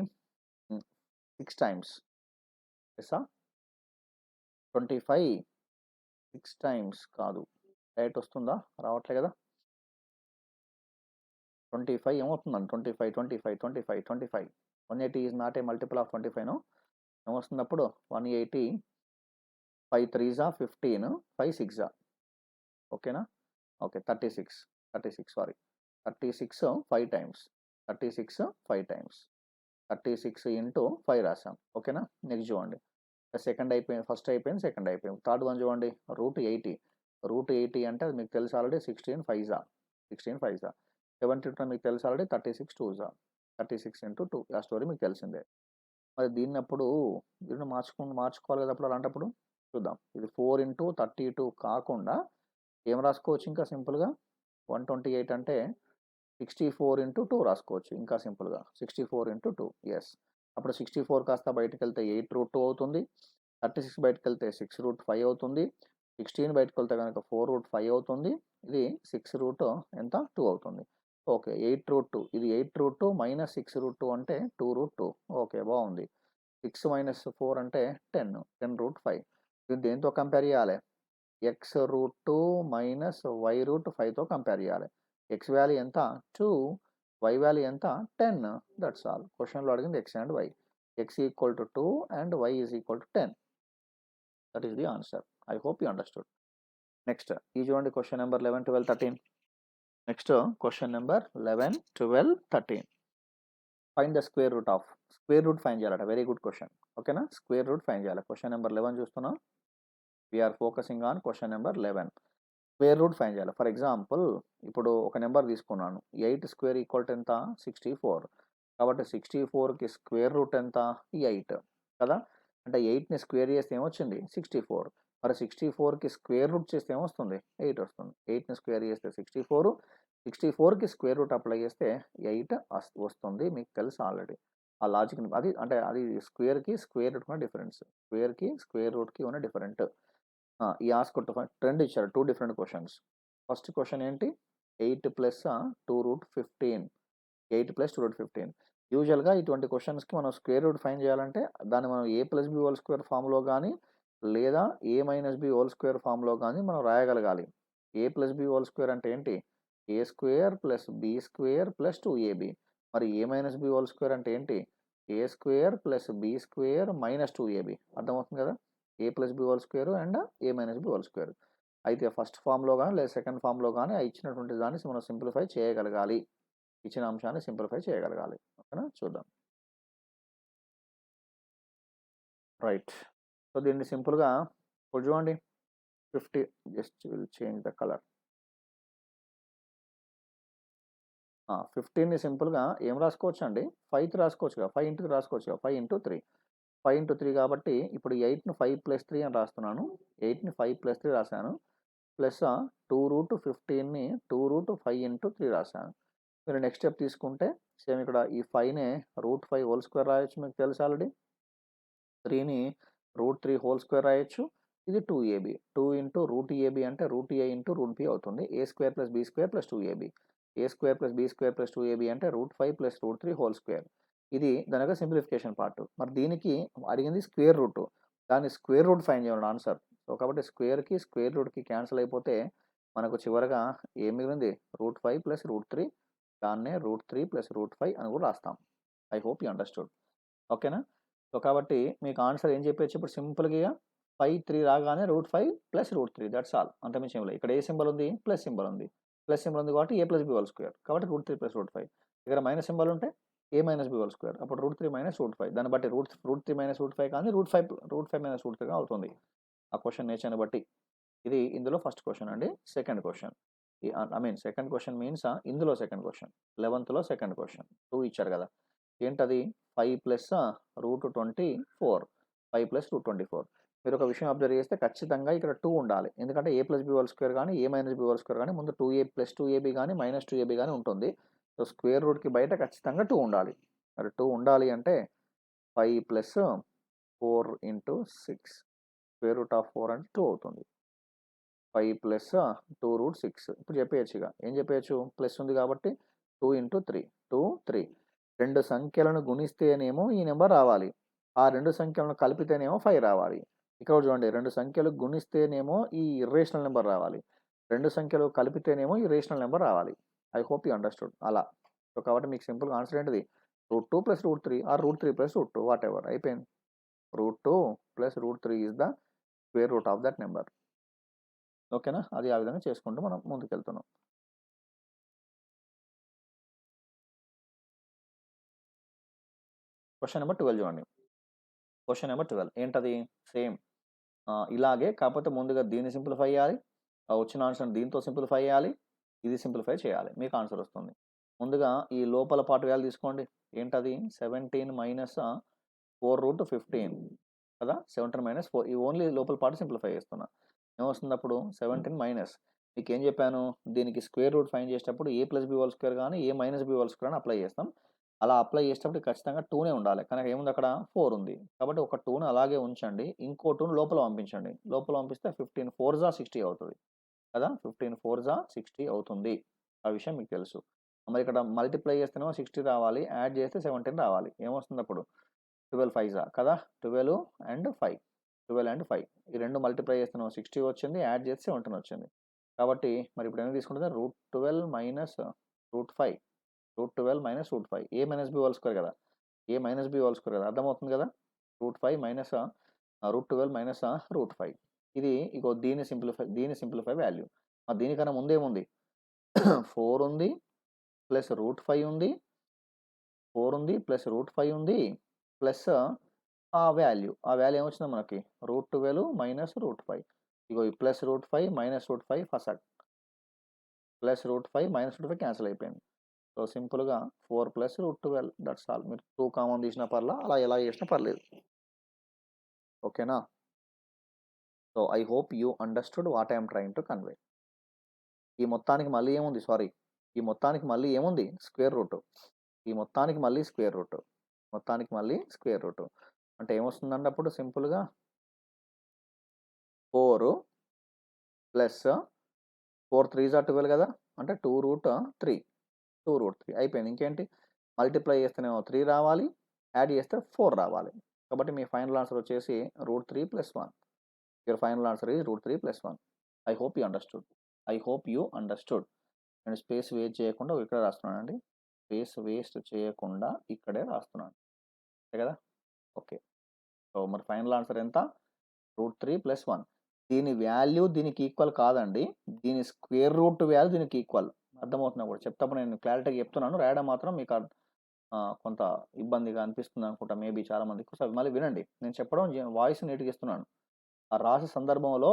6 టైమ్స్ యెస్సా? 25 6 టైమ్స్ కాదు. డైరెక్ట్ వస్తుందా? రావట్లే కదా! 25 ఏమవుతుందండి? 25, 25, 25, 25. 180 is not a multiple of 25 no. ఏమొస్తుందప్పుడు? 180 5 త్రీసా 15, 5 సిక్సా ఓకేనా? Okay. 36 sorry. 36 5 times. 36 5 times. 36 into 5 రాసాం. ఓకేనా? నెక్స్ట్ చూడండి. సెకండ్ అయిపోయింది. ఫస్ట్ అయిపోయింది. సెకండ్ అయిపోయింది. థర్డ్ వన్ చూడండి. √80. √80 అంటే అది మీకు తెలుసు ఆల్రెడీ 16 ఫైవ్సా. 16 ఫైవ్సా. 72 మీకు తెలుసు ఆల్రెడీ 36 టూసా. 36 ఇంటూ 2 ఆ స్టోరీ మీకు తెలిసిందే. మరి దీన్నప్పుడు దీన్ని మార్చుకోవాలి కదా! అప్పుడు అలాంటప్పుడు చూద్దాం. ఇది 4 ఇంటూ 32 కాకుండా ఏం రాసుకోవచ్చు ఇంకా సింపుల్‌గా 128 అంటే 64 ఇంటూ 2 రాసుకోవచ్చు ఇంకా సింపుల్‌గా. 64 ఇంటూ 2 యెస్. అప్పుడు 64 కాస్త బయటికెళ్తే 8√2 అవుతుంది. 36 బయటికెళ్తే 6√5 అవుతుంది. 16 బయటికెళ్తే గనక 4√5 అవుతుంది. ఇది 6 ఎంత 2 అవుతుంది. ఓకే. 8√2 ఇది 8√2 మైనస్ 6√2 అంటే 2√2 ఓకే. బావుంది. 6 మైనస్ 4 అంటే 10. 10√5 ఇది దేనితో కంపేర్ చేయాలి? x√2 మైనస్ y√5తో కంపేర్ చేయాలి. x వాల్యూ ఎంత? 2. y వాల్యూ ఎంత? 10. That's all. క్వెషన్‌లో అడిగింది x and y. x equal to 2 and y is equal to 10. That is the answer. I hope you understood. Next ఇది చూడండి question number 11, 12, 13. Next question number 11, 12, 13. Find the square root of. Square root find చేయాలట. Very good question. ఓకేనా? Square root find చేయాలి. Question number 11 చూస్తున్నాం. We are focusing on question number 11. Square root find చేయాలి. For example ఇప్పుడు ఒక number తీసుకున్నాను. 8 square equal to ఎంత? 64. కాబట్టి 64కి స్క్వేర్ రూట్ ఎంత? 8 కదా! అంటే 8ని స్క్వేర్ చేస్తే ఏమొచ్చింది? 64. మరి 64కి స్క్వేర్ రూట్ చేస్తే ఏమొస్తుంది? 8 వస్తుంది. 8ని స్క్వేర్ చేస్తే 64. 64కి స్క్వేర్ రూట్ అప్లై చేస్తే 8 వస్తుంది. మీకు తెలుసు ఆల్రెడీ. ఆ లాజిక్‌ని అది స్క్వేర్‌కి స్క్వేర్ రూట్‌కి ఉన్న డిఫరెన్స్. స్క్వేర్‌కి స్క్వేర్ రూట్‌కి ఉన్న డిఫరెంట్. ఈ ఆస్క్ టు ఫైండ్ 2 ఇచ్చారు. 2 డిఫరెంట్ క్వెషన్స్. ఫస్ట్ క్వెషన్ ఏంటి? 8 ప్లస్ 2√15. 8 ప్లస్ 2√15. యూజువల్‌గా ఇటువంటి క్వెషన్స్‌కి మనం స్క్వేర్ రూట్ ఫైండ్ చేయాలంటే దాన్ని మనం a plus b whole square ఫార్మ్‌లో గాని లేదా a minus b whole square ఫార్మ్‌లో గాని మనం రాయగలగాలి. a plus b whole square అంటే ఏంటి? a square plus b square plus 2ab. మరి a minus b whole square అంటే ఏంటి? a square plus b square minus 2ab. అర్థమవుతుంది కదా! a plus b whole square and a minus b whole square. అయితే first ఫార్మ్‌లో గాని లేదా second ఫార్మ్‌లో గాని ఆ ఇచ్చినటువంటి దాన్ని మనం సింప్లిఫై చేయగలగాలి. ఇచ్చిన అంశాన్ని సింప్లిఫై చేయగలగాలి. ఓకేనా? చూద్దాం. రైట్. సో, దీన్ని సింపుల్‌గా ఇప్పుడు చూడండి 50 just will change the colour. 15ని సింపుల్‌గా ఏం రాసుకోవచ్చండి? 5కి రాసుకోవచ్చుగా. 5 ఇంటూకి రాసుకోవచ్చుగా. 5 ఇంటూ 3. 5 ఇంటూ 3 కాబట్టి ఇప్పుడు 8ని 5 ప్లస్ 3 అని రాస్తున్నాను. 8ని 5 ప్లస్ 3 రాశాను. ప్లస్ 2√15ని 2√5 ఇంటూ 3 రాశాను. మీరు నెక్స్ట్ స్టెప్ తీసుకుంటే సేమ్ ఇక్కడ ఈ 5నే √5 హోల్ స్క్వేర్ రాయొచ్చు. మీకు తెలుసు ఆల్రెడీ. 3ని √3 హోల్ స్క్వేర్ రాయొచ్చు. ఇది 2ab. 2 ఇంటూ √ab అంటే √a ఇంటూ √b అవుతుంది. a square plus b square plus 2ab. a square plus b square plus 2ab అంటే √5 ప్లస్ √3 హోల్ స్క్వేర్. ఇది దాని యొక్క సింప్లిఫికేషన్ పార్ట్. మరి దీనికి అడిగింది స్క్వేర్ రూట్. దాన్ని స్క్వేర్ రూట్ ఫైండ్ చేయాలి ఆన్సర్. సో, కాబట్టి స్క్వేర్‌కి స్క్వేర్ రూట్‌కి క్యాన్సిల్ అయిపోతే మనకు చివరగా ఏం మిగిలింది? √5 ప్లస్ √3 దాన్నే √3 ప్లస్ √5 అని కూడా రాస్తాం. I hope you understood. ఓకేనా? సో, కాబట్టి మీకు ఆన్సర్ ఏం చెప్పేయచ్చు ఇప్పుడు సింపుల్‌గా 3 రాగానే √5 ప్లస్ √3 దట్స్ ఆల్. అంతకుమించి ఏం లేదు. ఇక్కడ ఏ సింబల్ ఉంది? ప్లస్ సింబల్ ఉంది. ప్లస్ సింబల్ ఉంది కాబట్టి a plus b whole square. కాబట్టి √3 ప్లస్ √5. ఇక్కడ మైనస్ సింబల్ ఉంటే a minus b whole square. అప్పుడు √3 మైనస్ √5. దాన్ని బట్టి √3 మైనస్ √5 కానీ √5 మైనస్ √3గా అవుతుంది. ఆ క్వెషన్ నేచర్‌ని బట్టి. ఇది ఇందులో ఫస్ట్ క్వెషన్ అండి. Second question. Second question means ఇందులో సెకండ్ క్వెషన్. 11థ్‌లో సెకండ్ క్వెషన్. 2 ఇచ్చారు కదా! ఏంటది? 5 ప్లస్ √24. 5 ప్లస్ √24. మీరు ఒక విషయం అబ్జర్వ్ చేస్తే ఖచ్చితంగా ఇక్కడ 2 ఉండాలి. ఎందుకంటే a plus b whole square కానీ a minus b whole square కానీ ముందు 2a ప్లస్ 2ab కానీ మైనస్ 2ab కానీ ఉంటుంది. సో స్క్వేర్ రూట్‌కి బయట ఖచ్చితంగా 2 ఉండాలి. మరి 2 ఉండాలి అంటే 5 plus 4 into 6 square root of 4 అంటే 2 అవుతుంది. 5 ప్లస్ 2√6. ఇప్పుడు చెప్పేయచ్చు ఇక. ఏం చెప్పేయచ్చు? ప్లస్ ఉంది కాబట్టి 2 ఇంటూ 3 2 3. 2 సంఖ్యలను గుణిస్తేనేమో ఈ నెంబర్ రావాలి. ఆ 2 సంఖ్యలను కలిపితేనేమో 5 రావాలి. ఇక్కడ చూడండి 2 సంఖ్యలు గుణిస్తేనేమో ఈ ఇర్రేషనల్ నెంబర్ రావాలి. 2 సంఖ్యలు కలిపితేనేమో ఈ రేషనల్ నెంబర్ రావాలి. I hope you understood. అలా. సో కాబట్టి మీకు సింపుల్‌గా ఆన్సర్ ఏంటిది? √2 ప్లస్ √3 ఆర్ √3 ప్లస్ √2 వాటెవర్ అయిపోయింది. √2 plus √3 is the square root of that number. ఓకేనా? అది ఆ విధంగా చేసుకుంటూ మనం ముందుకెళ్తున్నాం. క్వెషన్ నెంబర్ 12 చూడండి. క్వెషన్ నెంబర్ 12 ఏంటది? సేమ్. ఇలాగే కాకపోతే ముందుగా దీన్ని సింప్లిఫై చేయాలి. వచ్చిన ఆన్సర్‌ని దీంతో సింప్లిఫై చేయాలి. ఇది సింప్లిఫై చేయాలి. మీకు ఆన్సర్ వస్తుంది. ముందుగా ఈ లోపల పార్ట్ వాల్యూ తీసుకోండి. ఏంటది? 17 మైనస్ 4√15 కదా! 17 మైనస్ 4 ఈ ఓన్లీ లోపల పార్ట్ సింప్లిఫై చేస్తున్నా. ఏమొస్తుంది అప్పుడు? 17 మైనస్ మీకేం చెప్పాను? దీనికి స్క్వేర్ రూట్ ఫైండ్ చేసేటప్పుడు a plus b whole square గాని a minus b whole square అని అప్లై చేస్తాం. అలా అప్లై చేసేటప్పుడు ఖచ్చితంగా 2నే ఉండాలి. కానీ ఏముంది అక్కడ? 4 ఉంది. కాబట్టి ఒక 2ని అలాగే ఉంచండి. ఇంకో 2ని లోపల పంపించండి. లోపల పంపిస్తే 15 4 జా 60 అవుతది. కదా! 15 4 జా 60 అవుతుంది. ఆ విషయం మీకు తెలుసు. మరి ఇక్కడ మల్టిప్లై చేస్తేనేమో 60 రావాలి. యాడ్ చేస్తే 17 రావాలి. ఏమొస్తుంది అప్పుడు? 12 5 జా కదా! 12 అండ్ 5. 12 అండ్ 5. ఈ 2 మల్టిప్లై చేస్తేనేమో 60 వచ్చింది. యాడ్ చేస్తే 17 వచ్చింది. కాబట్టి మరి ఇప్పుడు ఏం తీసుకుంటే √12 minus √5. √12 minus √5. a minus b whole square కదా! a minus b whole square కదా! అర్థమవుతుంది కదా! √5 మైనస్ √12 మైనస్ √5. ఇది ఇగో దీని సింప్లిఫై వాల్యూ. దీనికన్నా ముందేముంది? 4 ఉంది. ప్లస్ √5 ఉంది. 4 ఉంది. ప్లస్ √5 ఉంది. ప్లస్ ఆ వాల్యూ. ఆ వాల్యూ ఏమొచ్చిందో మనకి? √12 మైనస్ √5. ఇగో ఈ ప్లస్ √5 మైనస్ √5 ఫసక్. ప్లస్ √5 మైనస్ √5 క్యాన్సిల్ అయిపోయింది. సో సింపుల్‌గా 4 ప్లస్ √12 దట్స్ ఆల్. మీరు 2 కామన్ తీసినా పర్లా. అలా ఎలా చేసినా పర్లేదు. ఓకేనా? So I hope you understood what I am trying to convey. ఈ మొత్తానికి మళ్ళీ ఏముంది? సారీ. ఈ మొత్తానికి మళ్ళీ ఏముంది? Square root. ఈ మొత్తానికి మళ్ళీ స్క్వేర్ రూట్. మొత్తానికి మళ్ళీ స్క్వేర్ రూట్. అంటే ఏమొస్తుందండి అప్పుడు సింపుల్‌గా 4 ప్లస్ 4 3 జా 12 కదా! అంటే 2√3. 2√3 అయిపోయింది. ఇంకేంటి? మల్టిప్లై చేస్తేనేమో 3 రావాలి. యాడ్ చేస్తే 4 రావాలి. కాబట్టి మీ ఫైనల్ ఆన్సర్ వచ్చేసి √3 plus 1. Your final answer is √3 plus 1. I hope you understood. I hope you understood. నేను స్పేస్ వేస్ట్ చేయకుండా ఇక్కడే రాస్తున్నానండి. స్పేస్ వేస్ట్ చేయకుండా ఇక్కడే రాస్తున్నాను. అంతే కదా! ఓకే. సో మరి ఫైనల్ ఆన్సర్ ఎంత? √3 ప్లస్ 1. దీని వాల్యూ దీనికి ఈక్వల్ కాదండి. దీని స్క్వేర్ రూట్ వాల్యూ దీనికి ఈక్వల్. అర్థమవుతుందా కూడా? చెప్తేప్పుడు నేను క్లారిటీగా చెప్తున్నాను. రాయడం మాత్రం మీకు కొంత ఇబ్బందిగా అనిపిస్తుంది అనుకుంటా మేబీ చాలామందికి. సో మళ్ళీ వినండి. నేను చెప్పడం వాయిస్ నీట్‌గా ఇస్తున్నాను. ఆ రాసే సందర్భంలో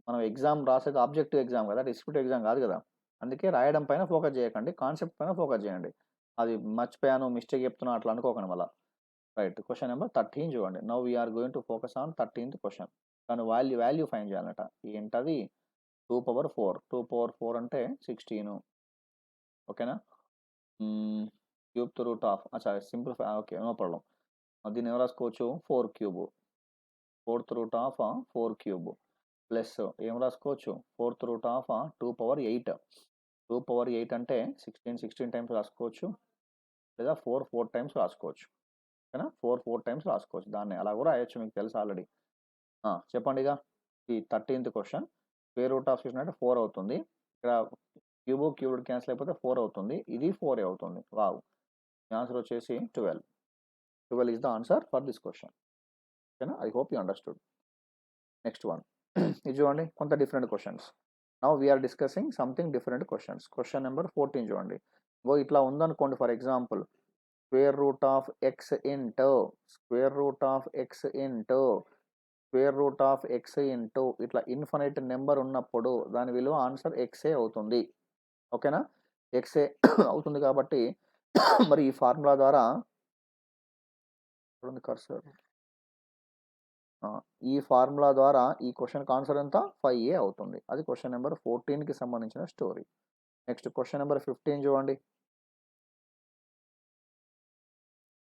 మనం ఎగ్జామ్ రాసేది ఆబ్జెక్టివ్ ఎగ్జామ్ కదా! డిస్క్రిప్టివ్ ఎగ్జామ్ కాదు కదా! అందుకే రాయడం పైన ఫోకస్ చేయకండి. కాన్సెప్ట్ పైన ఫోకస్ చేయండి. అది మర్చిపోయాను, మిస్టేక్ చెప్తున్నా అట్లా అనుకోకండి మళ్ళా. రైట్. క్వెషన్ నంబర్ 13 చూడండి. Now we are going to focus on 13థ్ క్వెషన్. దాని వాల్యూ ఫైండ్ చేయాలట. ఏంటది? 2/4. 2/4 అంటే 16. ఓకేనా? Cube root of sorry simplify okay. No problem. దీన్ని ఏం రాసుకోవచ్చు? 4 cube. 4th root of 4 cube. Plus ఏం రాసుకోవచ్చు? 4th root of 2/8. 2/8 అంటే 16 టైమ్స్ రాసుకోవచ్చు. లేదా 4 టైమ్స్ రాసుకోవచ్చు. ఓకేనా? 4 టైమ్స్ రాసుకోవచ్చు. దాన్ని అలా కూడా రాయొచ్చు. మీకు తెలుసు ఆల్రెడీ. చెప్పండి ఇక. ఈ 13థ్ క్వెషన్. స్క్వేర్ రూట్ ఆఫ్ 16 అంటే 4 అవుతుంది. ఇక్కడ క్యూబ్ క్యాన్సిల్ అయిపోతే 4 అవుతుంది. ఇది 4 అవుతుంది. వావ్! ఆన్సర్ వచ్చేసి 12. 12 is the answer for this question. ఓకేనా? I hope you understood. Next one ఇది చూడండి, కొంత different questions. Now we are discussing something different questions. Question number 14 చూడండి. ఇట్లా ఉందనుకోండి, for example square root of x into square root of x into square root of x into ఇట్లా infinite number ఉన్నప్పుడు దాని విలువ ఆన్సర్ ఎక్సే అవుతుంది. ఓకేనా, x అవుతుంది కాబట్టి మరి ఈ ఫార్ములా ద్వారా కర్సర్ ఈ ఫార్ములా ద్వారా ఈ క్వశ్చన్కి ఆన్సర్ ఎంత 5A అవుతుంది. అది క్వశ్చన్ నెంబర్ 14కి సంబంధించిన స్టోరీ. నెక్స్ట్ క్వశ్చన్ నెంబర్ 15 చూడండి.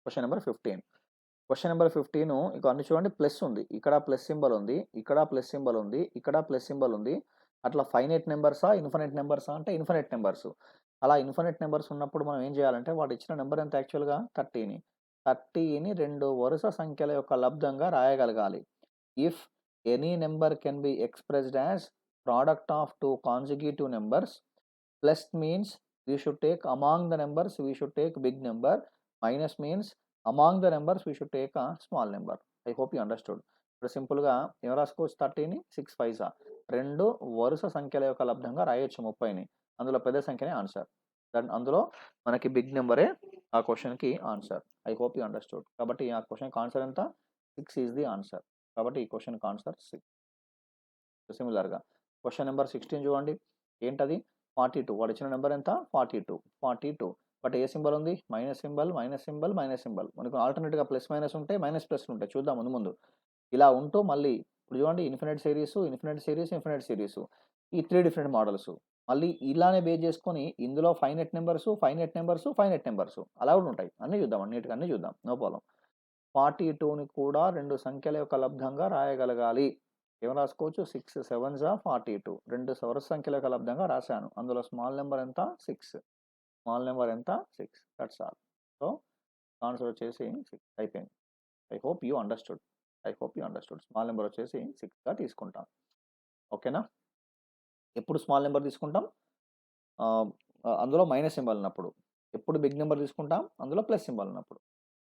క్వశ్చన్ నెంబర్ 15 ఇక అన్ని చూడండి, ప్లస్ ఉంది, ఇక్కడ ప్లస్ సింబల్ ఉంది, ఇక్కడ ప్లస్ సింబల్ ఉంది, ఇక్కడ ప్లస్ సింబల్ ఉంది. అట్లా ఫైనైట్ నెంబర్సా ఇన్ఫినైట్ నెంబర్సా అంటే ఇన్ఫినైట్ నెంబర్స్. అలా ఇన్ఫినైట్ నెంబర్స్ ఉన్నప్పుడు మనం ఏం చేయాలంటే వాడు ఇచ్చిన నెంబర్ ఎంత యాక్చువల్గా 30ని 2 వరుస సంఖ్యల యొక్క లబ్దంగా రాయగలగాలి. If any number can be expressed as product of 2 consecutive numbers, plus means we should take among the numbers we should take big number, minus means among the numbers we should take a small number. I hope you understood. ఇప్పుడు సింపుల్గా ఏం రాసుకోవచ్చు, 30ని 6 5 2 వరుస సంఖ్యల యొక్క లబ్దంగా రాయొచ్చు 30ని. అందులో పెద్ద సంఖ్యనే ఆన్సర్. అందులో మనకి బిగ్ నెంబరే ఆ క్వశ్చన్కి answer. I hope you understood. కాబట్టి ఆ క్వశ్చన్కి ఆన్సర్ ఎంత, 6 ఈజ్ ది ఆన్సర్. కాబట్టి ఈ క్వశ్చన్కి ఆన్సర్ 6. సిమిలర్గా క్వశ్చన్ నెంబర్ 16 చూడండి. ఏంటది, 42. వాడు ఇచ్చిన నెంబర్ ఎంత 42. బట్ ఏ సింబల్ ఉంది, minus symbol, minus symbol, minus symbol. మనకు ఆల్టర్నేట్గా ప్లస్ మైనస్ ఉంటాయి, మైనస్ ప్లస్ ఉంటాయి. చూద్దాం ముందు ఇలా ఉంటూ మళ్ళీ ఇప్పుడు చూడండి, ఇన్ఫినైట్ సిరీస్ ఈ 3 డిఫరెంట్ మోడల్స్. మళ్ళీ ఇలానే బేస్ చేసుకొని ఇందులో ఫైనైట్ నెంబర్స్ అలా కూడా ఉంటాయి. అన్నీ చూద్దాం, అన్నీ చూద్దాం, నో ప్రాబ్లం. 42ని కూడా 2 సంఖ్యల యొక్క లబ్దంగా రాయగలగాలి. ఏం రాసుకోవచ్చు, 6 7s 42. 2 వరుస సంఖ్యల యొక్క లబ్దంగా రాశాను. అందులో స్మాల్ నెంబర్ ఎంత 6. That's all. సో ఆన్సర్ వచ్చేసి 6 అయిపోయింది. I hope you understood. Small number వచ్చేసి 6గా తీసుకుంటాం. ఓకేనా, ఎప్పుడు స్మాల్ నెంబర్ తీసుకుంటాం, అందులో మైనస్ సింబల్ ఉన్నప్పుడు. ఎప్పుడు బిగ్ నెంబర్ తీసుకుంటాం, అందులో ప్లస్ సింబల్ ఉన్నప్పుడు.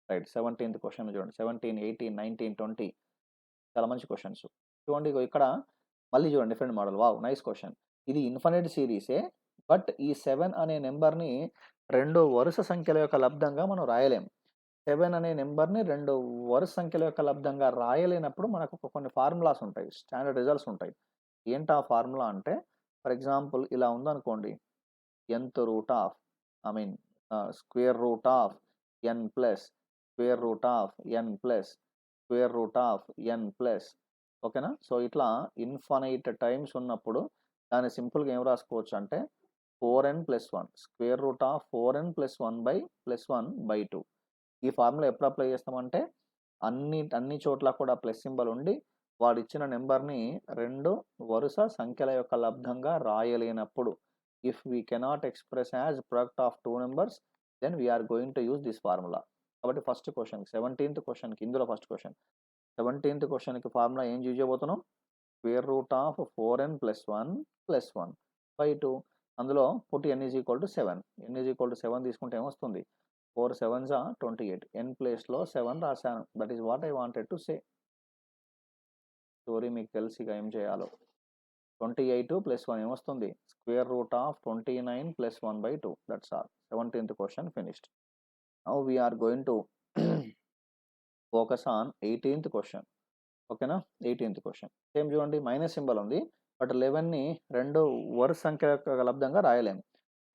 రైట్. 17th క్వశ్చన్ చూడండి. 17 18 19 20 చాలా మంచి క్వశ్చన్స్ చూడండి. ఇక్కడ మళ్ళీ చూడండి, different model. Wow, nice question. ఇది ఇన్ఫినైట్ సిరీసే, బట్ ఈ 7 అనే నెంబర్ని 2 వరుస సంఖ్యల యొక్క లబ్దంగా మనం రాయలేం. 7 అనే నెంబర్ని 2 వరుస సంఖ్యల యొక్క లబ్దంగా రాయలేనప్పుడు మనకు కొన్ని ఫార్ములాస్ ఉంటాయి, స్టాండర్డ్ రిజల్ట్స్ ఉంటాయి. ఏంటి ఆ ఫార్ములా అంటే, ఫర్ ఎగ్జాంపుల్ ఇలా ఉందనుకోండి, nth route of square root of n plus square root of n plus square root of n plus. ఓకేనా, సో ఇట్లా ఇన్ఫైనైట్ టైమ్స్ ఉన్నప్పుడు దాన్ని సింపుల్గా ఏం రాసుకోవచ్చు అంటే 4n + 1 square root of 4n + 1/+1/2. ఈ ఫార్ములా ఎప్పుడు అప్లై చేస్తామంటే అన్ని చోట్ల కూడా ప్లస్ సింబల్ ఉండి వాడు ఇచ్చిన నెంబర్ని 2 వరుస సంఖ్యల యొక్క లబ్దంగా రాయలేనప్పుడు. If we cannot express as product of 2 numbers, then we are going to use this formula. కాబట్టి ఫస్ట్ క్వశ్చన్ 17th క్వశ్చన్కి, ఇందులో ఫస్ట్ క్వశ్చన్ 17th క్వశ్చన్కి ఫార్ములా ఏం యూజ్ చేయబోతున్నాం, స్క్వేర్ రూట్ ఆఫ్ 4n + 1/2. అందులో పుట్టి n = 7. n = 7 తీసుకుంటే ఏమొస్తుంది, 4 7s 28. n ప్లేస్లో 7 రాశాను. That is what I wanted to say. Story మీకు తెలిసి ఇక ఏం చేయాలో. 28 + 1 ఏమొస్తుంది, square root of 29 + 1/2. That's all. 17th question finished. Now we're going to focus on 18th question. ఓకేనా, 18th క్వశ్చన్ సేమ్ చూడండి, మైనస్ సింబల్ ఉంది, బట్ 11ని 2 వరుస సంఖ్య యొక్క లబ్దంగా రాయలేము.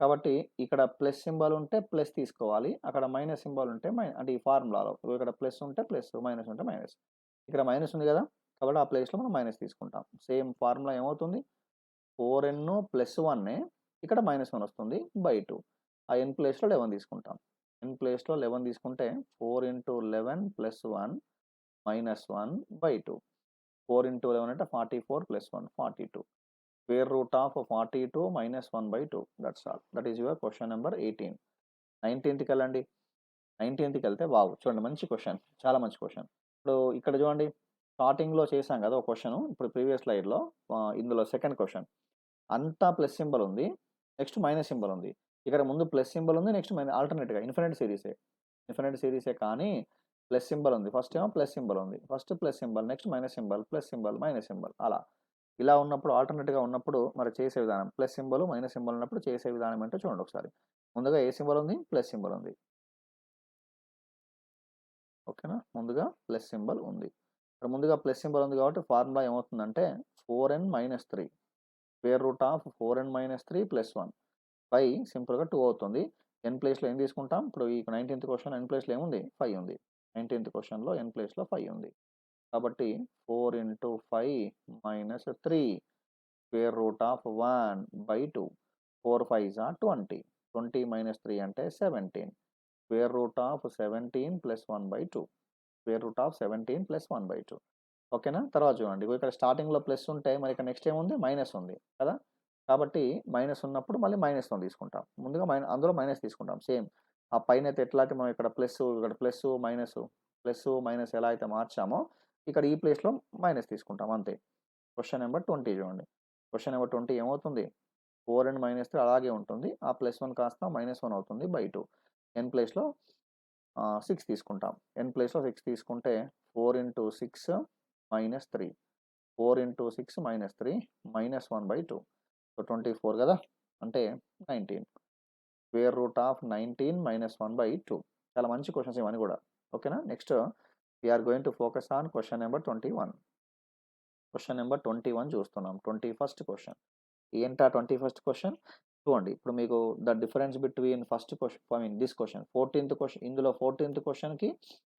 కాబట్టి ఇక్కడ ప్లస్ సింబల్ ఉంటే ప్లస్ తీసుకోవాలి, అక్కడ మైనస్ సింబల్ ఉంటే అంటే ఈ ఫార్ములాలో ఇక్కడ ప్లస్ ఉంటే ప్లస్, మైనస్ ఉంటే మైనస్. ఇక్కడ మైనస్ ఉంది కదా, కాబట్టి ఆ ప్లేస్లో మనం మైనస్ తీసుకుంటాం. సేమ్ ఫార్ములా ఏమవుతుంది, 4n + 1 ఇక్కడ -1 వస్తుంది /2. ఆ n ప్లేస్లో 11 తీసుకుంటాం. n ప్లేస్లో 11 తీసుకుంటే 4 × 11 + 1 -1/2. 4 × 11 అంటే 44 + 1 42. Square root of 42 - 1/2. That's all. That is your question number 18. 19th వెళ్ళండి. 19th వెళ్తే వావ్, చూడండి మంచి క్వశ్చన్, చాలా మంచి క్వశ్చన్. ఇప్పుడు ఇక్కడ చూడండి, స్టార్టింగ్లో చేశాం కదా ఒక క్వశ్చన్, ఇప్పుడు ప్రీవియస్ స్లైడ్లో ఇందులో సెకండ్ క్వశ్చన్ అంతా ప్లస్ సింబల్ ఉంది, నెక్స్ట్ మైనస్ సింబల్ ఉంది. ఇక్కడ ముందు ప్లస్ సింబల్ ఉంది, నెక్స్ట్ ఆల్టర్నేట్గా ఇన్ఫినైట్ సిరీసే కానీ ప్లస్ సింబల్ ఉంది. ఫస్ట్ ఏమో ప్లస్ సింబల్ ఉంది. First plus symbol, next minus symbol, plus symbol, minus symbol అలా. ఇలా ఉన్నప్పుడు ఆల్టర్‌నేట్‌గా ఉన్నప్పుడు మరి చేసే విధానం ప్లస్ సింబల్, మైనస్ సింబల్ ఉన్నప్పుడు చేసే విధానం ఏంటో చూడండి ఒకసారి. ముందుగా ఏ సింబల్ ఉంది? ప్లస్ సింబల్ ఉంది. ఓకేనా? ముందుగా ప్లస్ సింబల్ ఉంది. ఇక్కడ ముందుగా ప్లస్ సింబల్ ఉంది కాబట్టి ఫార్ములా ఏమవుతుందంటే 4n-3 square root of 4n-3 plus 1 by సింపుల్‌గా 2 అవుతుంది. n ప్లేస్‌లో ఏం తీసుకుంటాం? ఇప్పుడు ఈ 19థ్ క్వెషన్ n ప్లేస్‌లో ఏముంది? 5 ఉంది. 19థ్ క్వెషన్‌లో n ప్లేస్‌లో 5 ఉంది. కాబట్టి 4 into 5 minus 3 square root of 1 by 2 4 5 or 20 20 minus 3 అంటే 17 square root of 17 plus 1 by 2 square root of 17 plus 1 by 2 ఓకేనా? తర్వాత చూడండి ఇక్కడ స్టార్టింగ్‌లో ప్లస్ ఉంటే మరి ఇక్కడ నెక్స్ట్ ఏముంది? మైనస్ ఉంది కదా! కాబట్టి మైనస్ ఉన్నప్పుడు మళ్ళీ మైనస్‌తోని తీసుకుంటాం. ముందుగా అందులో మైనస్ తీసుకుంటాం. సేమ్ ఆ పైనైతే ఎట్లా అయితే మనం ఇక్కడ ప్లస్, మైనస్ ఎలా అయితే మార్చామో ఇక్కడ ఈ ప్లేస్‌లో మైనస్ తీసుకుంటాం అంతే. క్వెషన్ నంబర్ 20 చూడండి. క్వెషన్ నంబర్ 20 ఏమవుతుంది? 4n-3 అలాగే ఉంటుంది. ఆ +1 కాస్త -1 అవుతుంది బై 2. n ప్లేస్‌లో 6 తీసుకుంటాం. n ప్లేస్‌లో 6 తీసుకుంటే 4 into 6 minus 3 4 into 6 minus 3 -1 by 2. So 24 కదా! అంటే 19 స్క్వేర్ రూట్ ఆఫ్ 19 -1 బై 2. చాలా మంచి క్వెషన్స్ ఇవన్నీ కూడా. ఓకేనా? Next we are going to focus on question number 21. Question number 21 చూస్తున్నాం. 21st question. ఏంటా 21st క్వెషన్? చూడండి. ఇప్పుడు మీకు the difference between first question this question 14థ్ క్వెషన్ ఇందులో 14థ్ క్వెషన్‌కి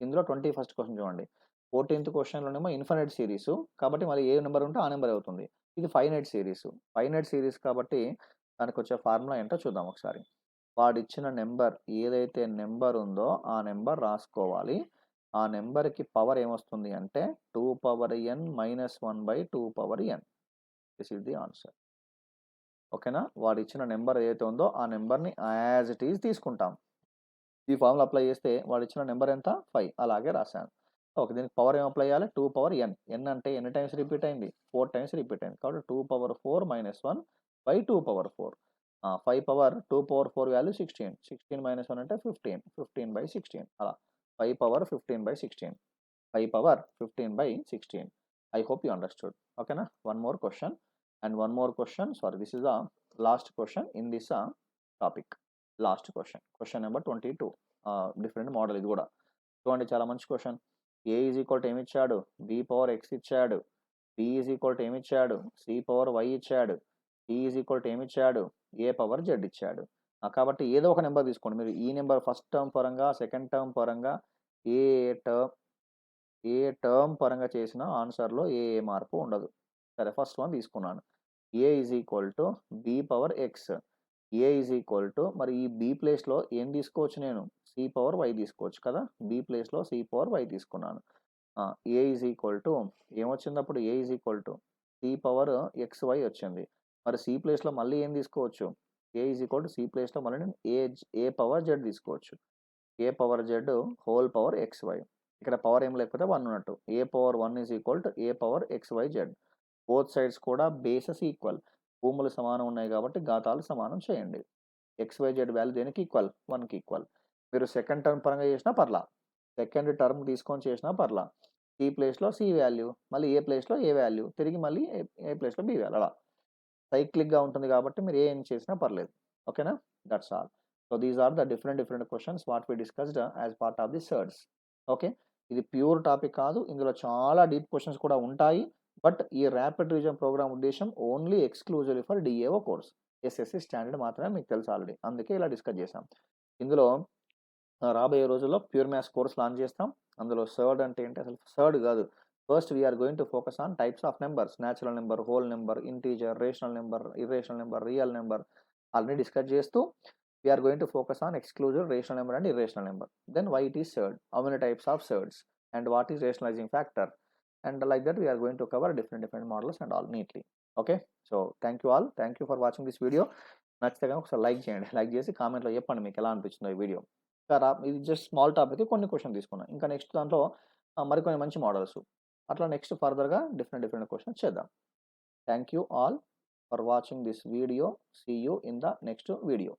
ఇందులో 21st క్వెషన్ చూడండి. 14థ్ క్వెషన్‌లోనేమో ఇన్ఫినైట్ సీరీసు. కాబట్టి మళ్ళీ ఏ నంబర్ ఉంటే ఆ నంబరే అవుతుంది. ఇది ఫైనైట్ సీరీసు. ఫైనైట్ సీరీస్ కాబట్టి దానికొచ్చే ఫార్ములా ఏంటో చూద్దాం ఒకసారి. వాడిచ్చిన నంబర్ ఏదైతే నంబర్ ఉందో ఆ నంబర్ రాసుకోవాలి. ఆ నంబర్‌కి పవర్ ఏమొస్తుంది అంటే 2n-1/2n. This is the answer. ఓకేనా? వాడిచ్చిన నంబర్ ఏదైతే ఉందో ఆ నంబర్‌ని యాజ్ ఇట్ ఈజ్ తీసుకుంటాం. ఈ ఫార్ములా అప్లై చేస్తే వాడిచ్చిన నంబర్ ఎంత? 5 అలాగే రాసాను. ఓకే. దీనికి పవర్ ఏం అప్లై చేయాలి? 2n. n అంటే ఎన్ని టైమ్స్ రిపీట్ అయింది? 4 టైమ్స్ రిపీట్ అయింది. కాబట్టి 2/4 - 1 2/4. 5 పవర్ 2/4 వాల్యూ 16. 16 - 1 అంటే 15. 15/16 అలా. 5 power 15/16. 5 power 15/16. I hope you understood. ఓకేనా? One more question and one more question. Sorry, this is the last question in this topic. Last question. Question number 22. Different model ఇది కూడా. చూడండి చాలా మంచి question. A is equal to ఏమిచ్చాడు? B power x ఇచ్చాడు. B is equal to ఏమిచ్చాడు? C power y ఇచ్చాడు. C is equal to ఏమిచ్చాడు? ఏ పవర్ జెడ్ ఇచ్చాడు. కాబట్టి ఏదో ఒక నెంబర్ తీసుకోండి. మీరు ఈ నెంబర్ ఫస్ట్ టర్మ్ పరంగా, సెకండ్ టర్మ్ పరంగా ఏ టర్మ్ ఏ టర్మ్ పరంగా చేసినా ఆన్సర్‌లో ఏ మార్పు ఉండదు. సరే ఫస్ట్ వన్ తీసుకున్నాను. A is equal to b power x. A is equal to మరి ఈ బి ప్లేస్‌లో ఏం తీసుకోవచ్చు నేను? సి పవర్ వై తీసుకోవచ్చు కదా! బి ప్లేస్‌లో సి పవర్ వై తీసుకున్నాను. ఏ ఈజ్ ఈక్వల్ టు ఏమొచ్చిందప్పుడు? A is equal to c power x y వచ్చింది. మరి సి ప్లేస్‌లో మళ్ళీ ఏం తీసుకోవచ్చు? A is equal to c ప్లేస్‌లో మళ్ళీ నేను ఏ పవర్ జెడ్ తీసుకోవచ్చు. A power z whole power x y. ఇక్కడ పవర్ ఏం లేకపోతే 1 ఉన్నట్టు. A power 1 is equal to a power x y z. Both sides కూడా బేసెస్ ఈక్వల్. భూములు సమానం ఉన్నాయి కాబట్టి ఘాతాలు సమానం చేయండి. ఎక్స్-వై-జెడ్ వాల్యూ దేనికి ఈక్వల్? 1కి ఈక్వల్. మీరు సెకండ్ టర్మ్ పరంగా చేసినా పర్లా. సెకండ్ టర్మ్ తీసుకొని చేసినా పర్లా. సి ప్లేస్‌లో సి వాల్యూ, మళ్ళీ ఏ ప్లేస్‌లో ఏ వాల్యూ, తిరిగి మళ్ళీ ఏ ప్లేస్‌లో బి వాల్యూ అలా. సైక్లిక్‌గా ఉంటుంది కాబట్టి మీరు ఏం చేసినా పర్లేదు. ఓకేనా? That's all. So these are the different questions what we discussed as part of the surds. Okay. ఇది ప్యూర్ టాపిక్ కాదు. ఇందులో చాలా డీప్ క్వెషన్స్ కూడా ఉంటాయి. బట్ ఈ ర్యాపిడ్ రివిజన్ ప్రోగ్రామ్ ఉద్దేశ్యం only exclusively for DAO course. SSC standard మాత్రమే మీకు తెలుసు ఆల్రెడీ. అందుకే ఇలా డిస్కస్ చేశాం. ఇందులో రాబోయే రోజుల్లో ప్యూర్ మ్యాథ్స్ కోర్స్ లాంచ్ చేస్తాం. అందులో సర్డ్ అంటే ఏంటి? అసలు సర్డ్ కాదు. First we are going to focus on types of numbers. Natural number, whole number, integer, rational number, irrational number, real number already discuss చేస్తూ we are going to focus on exclusive rational number and irrational number. Then why it is surd, how many types of surds, and what is rationalizing factor, and like that we are going to cover different models and all neatly. Okay, so thank you all, thank you for watching this video. నచ్చితే కనుక ఒకసారి like చేయండి. Like చేసి కామెంట్లో చెప్పండి మీకు ఎలా అనిపించిందో ఈ వీడియో. ఇది జస్ట్ స్మాల్ టాపిక్, కొన్ని క్వశ్చన్ తీసుకున్నాం. ఇంకా నెక్స్ట్ దాంట్లో మరికొన్ని మంచి మోడల్స్ అట్లా నెక్స్ట్ ఫర్దర్గా డిఫరెంట్ క్వశ్చన్స్ చేద్దాం. Thank you all for watching this video. See you in the next video.